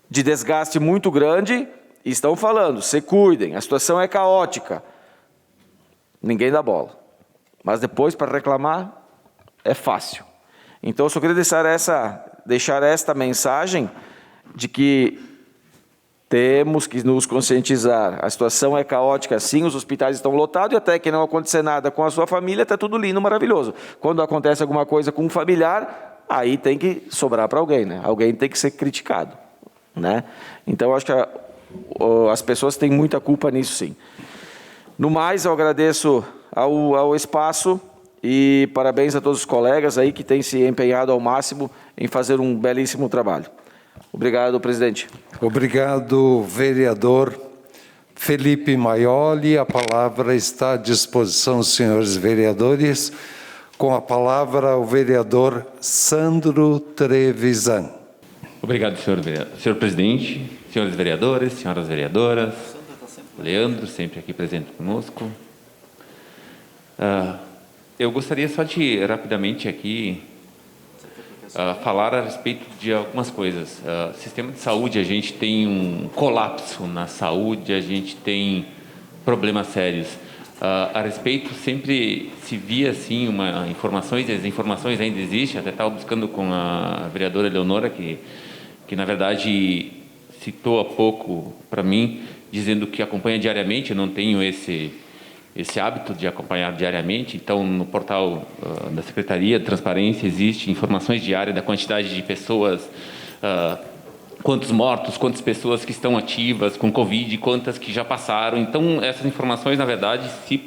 de desgaste muito grande, e estão falando, se cuidem, a situação é caótica. Ninguém dá bola. Mas depois, para reclamar, é fácil. Então, eu só queria deixar esta mensagem de que temos que nos conscientizar. A situação é caótica, sim, os hospitais estão lotados, e até que não acontecer nada com a sua família, está tudo lindo, maravilhoso. Quando acontece alguma coisa com um familiar, aí tem que sobrar para alguém, né? Alguém tem que ser criticado, né? Então, eu acho que as pessoas têm muita culpa nisso, sim. No mais, eu agradeço ao espaço e parabéns a todos os colegas aí que têm se empenhado ao máximo em fazer um belíssimo trabalho. Obrigado, presidente. Obrigado, vereador Felipe Maioli. A palavra está à disposição dos senhores vereadores. Com a palavra, o vereador Sandro Trevisan. Obrigado, senhor presidente, senhores vereadores, senhoras vereadoras, Leandro, sempre aqui presente conosco. Eu gostaria só de, rapidamente aqui, falar a respeito de algumas coisas. Sistema de saúde, a gente tem um colapso na saúde, a gente tem problemas sérios. A respeito, sempre se via, assim, informações, e as informações ainda existem, até estava buscando com a vereadora Eleonora, que na verdade citou há pouco para mim, dizendo que acompanha diariamente. Eu não tenho esse hábito de acompanhar diariamente, então no portal da Secretaria de Transparência existe informações diárias da quantidade de pessoas, quantos mortos, quantas pessoas que estão ativas com Covid, quantas que já passaram. Então essas informações, na verdade, se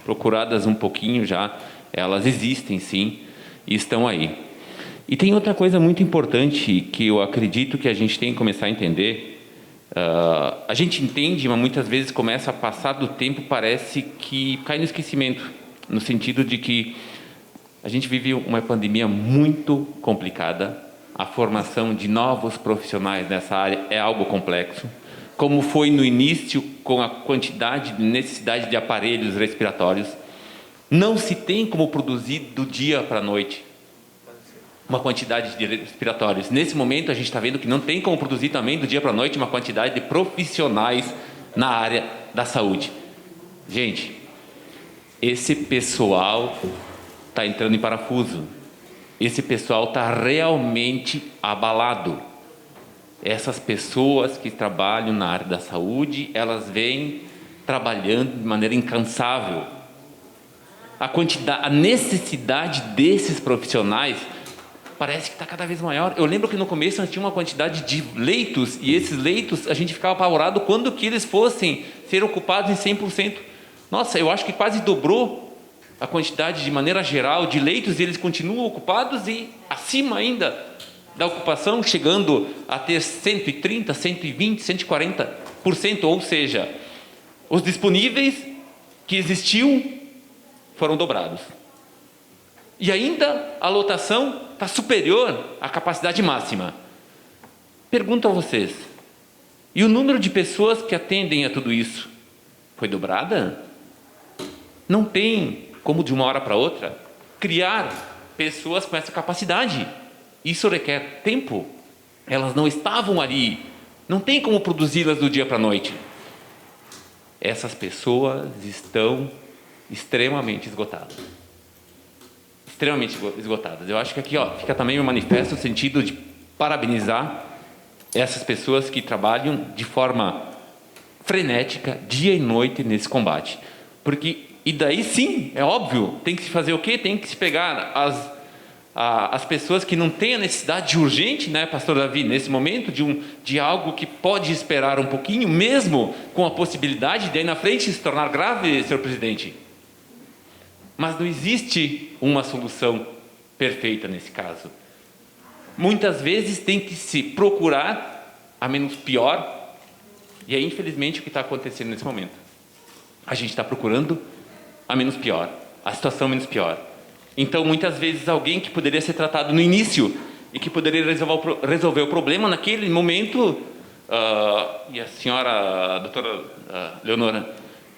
procuradas um pouquinho já, elas existem sim e estão aí. E tem outra coisa muito importante que eu acredito que a gente tem que começar a entender. A gente entende, mas muitas vezes começa a passar do tempo, parece que cai no esquecimento, no sentido de que a gente vive uma pandemia muito complicada, a formação de novos profissionais nessa área é algo complexo, como foi no início com a quantidade de necessidade de aparelhos respiratórios. Não se tem como produzir do dia para a noite uma quantidade de respiratórios. Nesse momento, a gente está vendo que não tem como produzir também do dia para a noite uma quantidade de profissionais na área da saúde. Gente, esse pessoal está entrando em parafuso. Esse pessoal está realmente abalado. Essas pessoas que trabalham na área da saúde, elas vêm trabalhando de maneira incansável. A necessidade desses profissionais parece que está cada vez maior. Eu lembro que no começo nós tínhamos uma quantidade de leitos, e esses leitos a gente ficava apavorado quando que eles fossem ser ocupados em 100%. Nossa, eu acho que quase dobrou a quantidade de maneira geral de leitos, e eles continuam ocupados e acima ainda da ocupação, chegando a ter 130%, 120%, 140%, ou seja, os disponíveis que existiam foram dobrados. E ainda a lotação está superior à capacidade máxima. Pergunto a vocês, e o número de pessoas que atendem a tudo isso foi dobrada? Não tem como, de uma hora para outra, criar pessoas com essa capacidade. Isso requer tempo. Elas não estavam ali. Não tem como produzi-las do dia para a noite. Essas pessoas estão extremamente esgotadas. Extremamente esgotadas. Eu acho que aqui fica também um manifesto no sentido de parabenizar essas pessoas que trabalham de forma frenética, dia e noite, nesse combate. E daí sim, é óbvio, tem que se fazer o quê? Tem que se pegar as pessoas que não têm a necessidade urgente, né, pastor Davi, nesse momento, de algo que pode esperar um pouquinho, mesmo com a possibilidade de aí na frente se tornar grave, senhor presidente. Mas não existe uma solução perfeita nesse caso. Muitas vezes tem que se procurar a menos pior, e é infelizmente o que está acontecendo nesse momento. A gente está procurando a menos pior, a situação menos pior. Então, muitas vezes, alguém que poderia ser tratado no início e que poderia resolver o problema naquele momento, e a senhora, a doutora Leonora,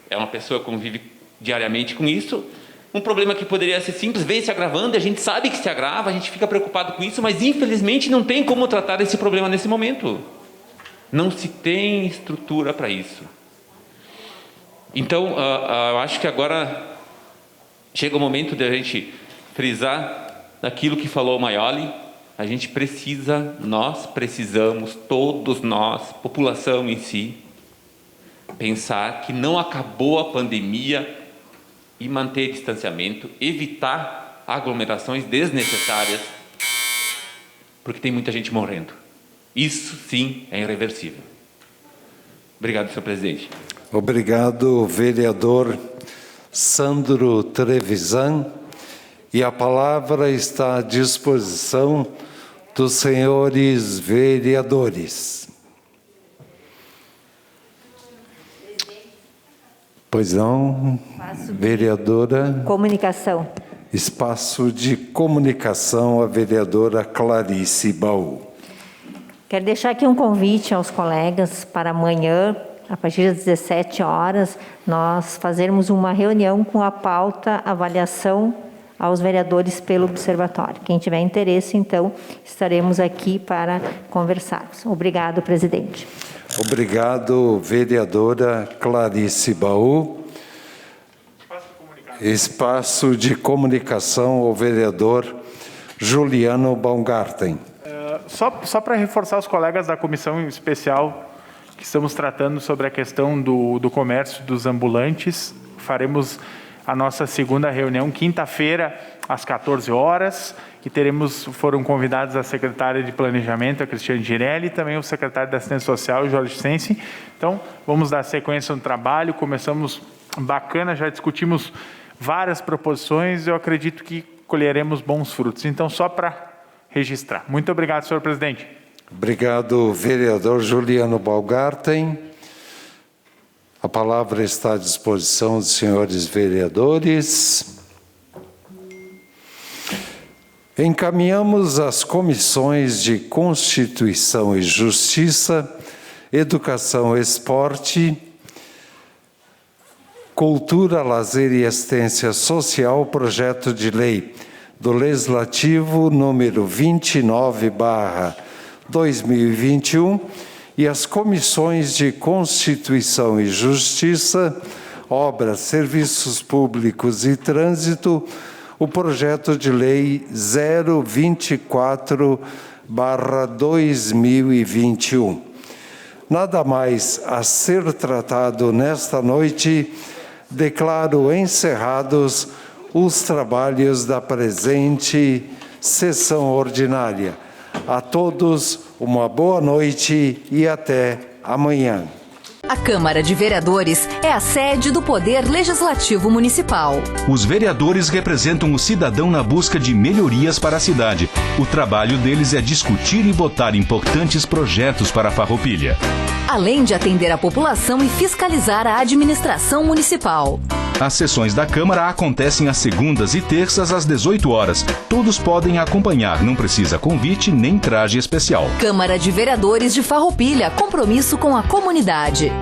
é uma pessoa que convive diariamente com isso, um problema que poderia ser simples, vem se agravando, e a gente sabe que se agrava, a gente fica preocupado com isso, mas infelizmente não tem como tratar esse problema nesse momento. Não se tem estrutura para isso. Então, eu acho que agora chega o momento de a gente frisar aquilo que falou o Maioli. A gente precisa, nós precisamos, todos nós, população em si, pensar que não acabou a pandemia e manter distanciamento, evitar aglomerações desnecessárias, porque tem muita gente morrendo. Isso sim é irreversível. Obrigado, senhor presidente. Obrigado, vereador Sandro Trevisan. E a palavra está à disposição dos senhores vereadores. Pois não, vereadora? Comunicação. Espaço de comunicação, a vereadora Clarice Baú. Quero deixar aqui um convite aos colegas para amanhã, a partir das 17 horas, nós fazermos uma reunião com a pauta avaliação aos vereadores pelo observatório. Quem tiver interesse, então, estaremos aqui para conversarmos. Obrigado, presidente. Obrigado, vereadora Clarice Baú. Espaço de comunicação, o vereador Juliano Baumgarten. Só para reforçar os colegas da comissão especial que estamos tratando sobre a questão do comércio dos ambulantes, faremos a nossa segunda reunião quinta-feira às 14 horas e foram convidados a secretária de Planejamento, a Cristiane Girelli, e também o secretário da Assistência Social, o Jorge Sensi. Então, vamos dar sequência no trabalho, começamos bacana, já discutimos várias proposições, eu acredito que colheremos bons frutos. Então, só para registrar. Muito obrigado, senhor presidente. Obrigado, vereador Juliano Baumgarten. A palavra está à disposição dos senhores vereadores. Encaminhamos as comissões de Constituição e Justiça, Educação e Esporte, Cultura, Lazer e Assistência Social, o projeto de lei do Legislativo número 29/2021 e as comissões de Constituição e Justiça, Obras, Serviços Públicos e Trânsito, o projeto de lei 024/2021. Nada mais a ser tratado nesta noite, declaro encerrados os trabalhos da presente sessão ordinária. A todos, uma boa noite e até amanhã. A Câmara de Vereadores é a sede do Poder Legislativo Municipal. Os vereadores representam o cidadão na busca de melhorias para a cidade. O trabalho deles é discutir e votar importantes projetos para a Farroupilha, além de atender a população e fiscalizar a administração municipal. As sessões da Câmara acontecem às segundas e terças às 18 horas. Todos podem acompanhar, não precisa convite nem traje especial. Câmara de Vereadores de Farroupilha, compromisso com a comunidade.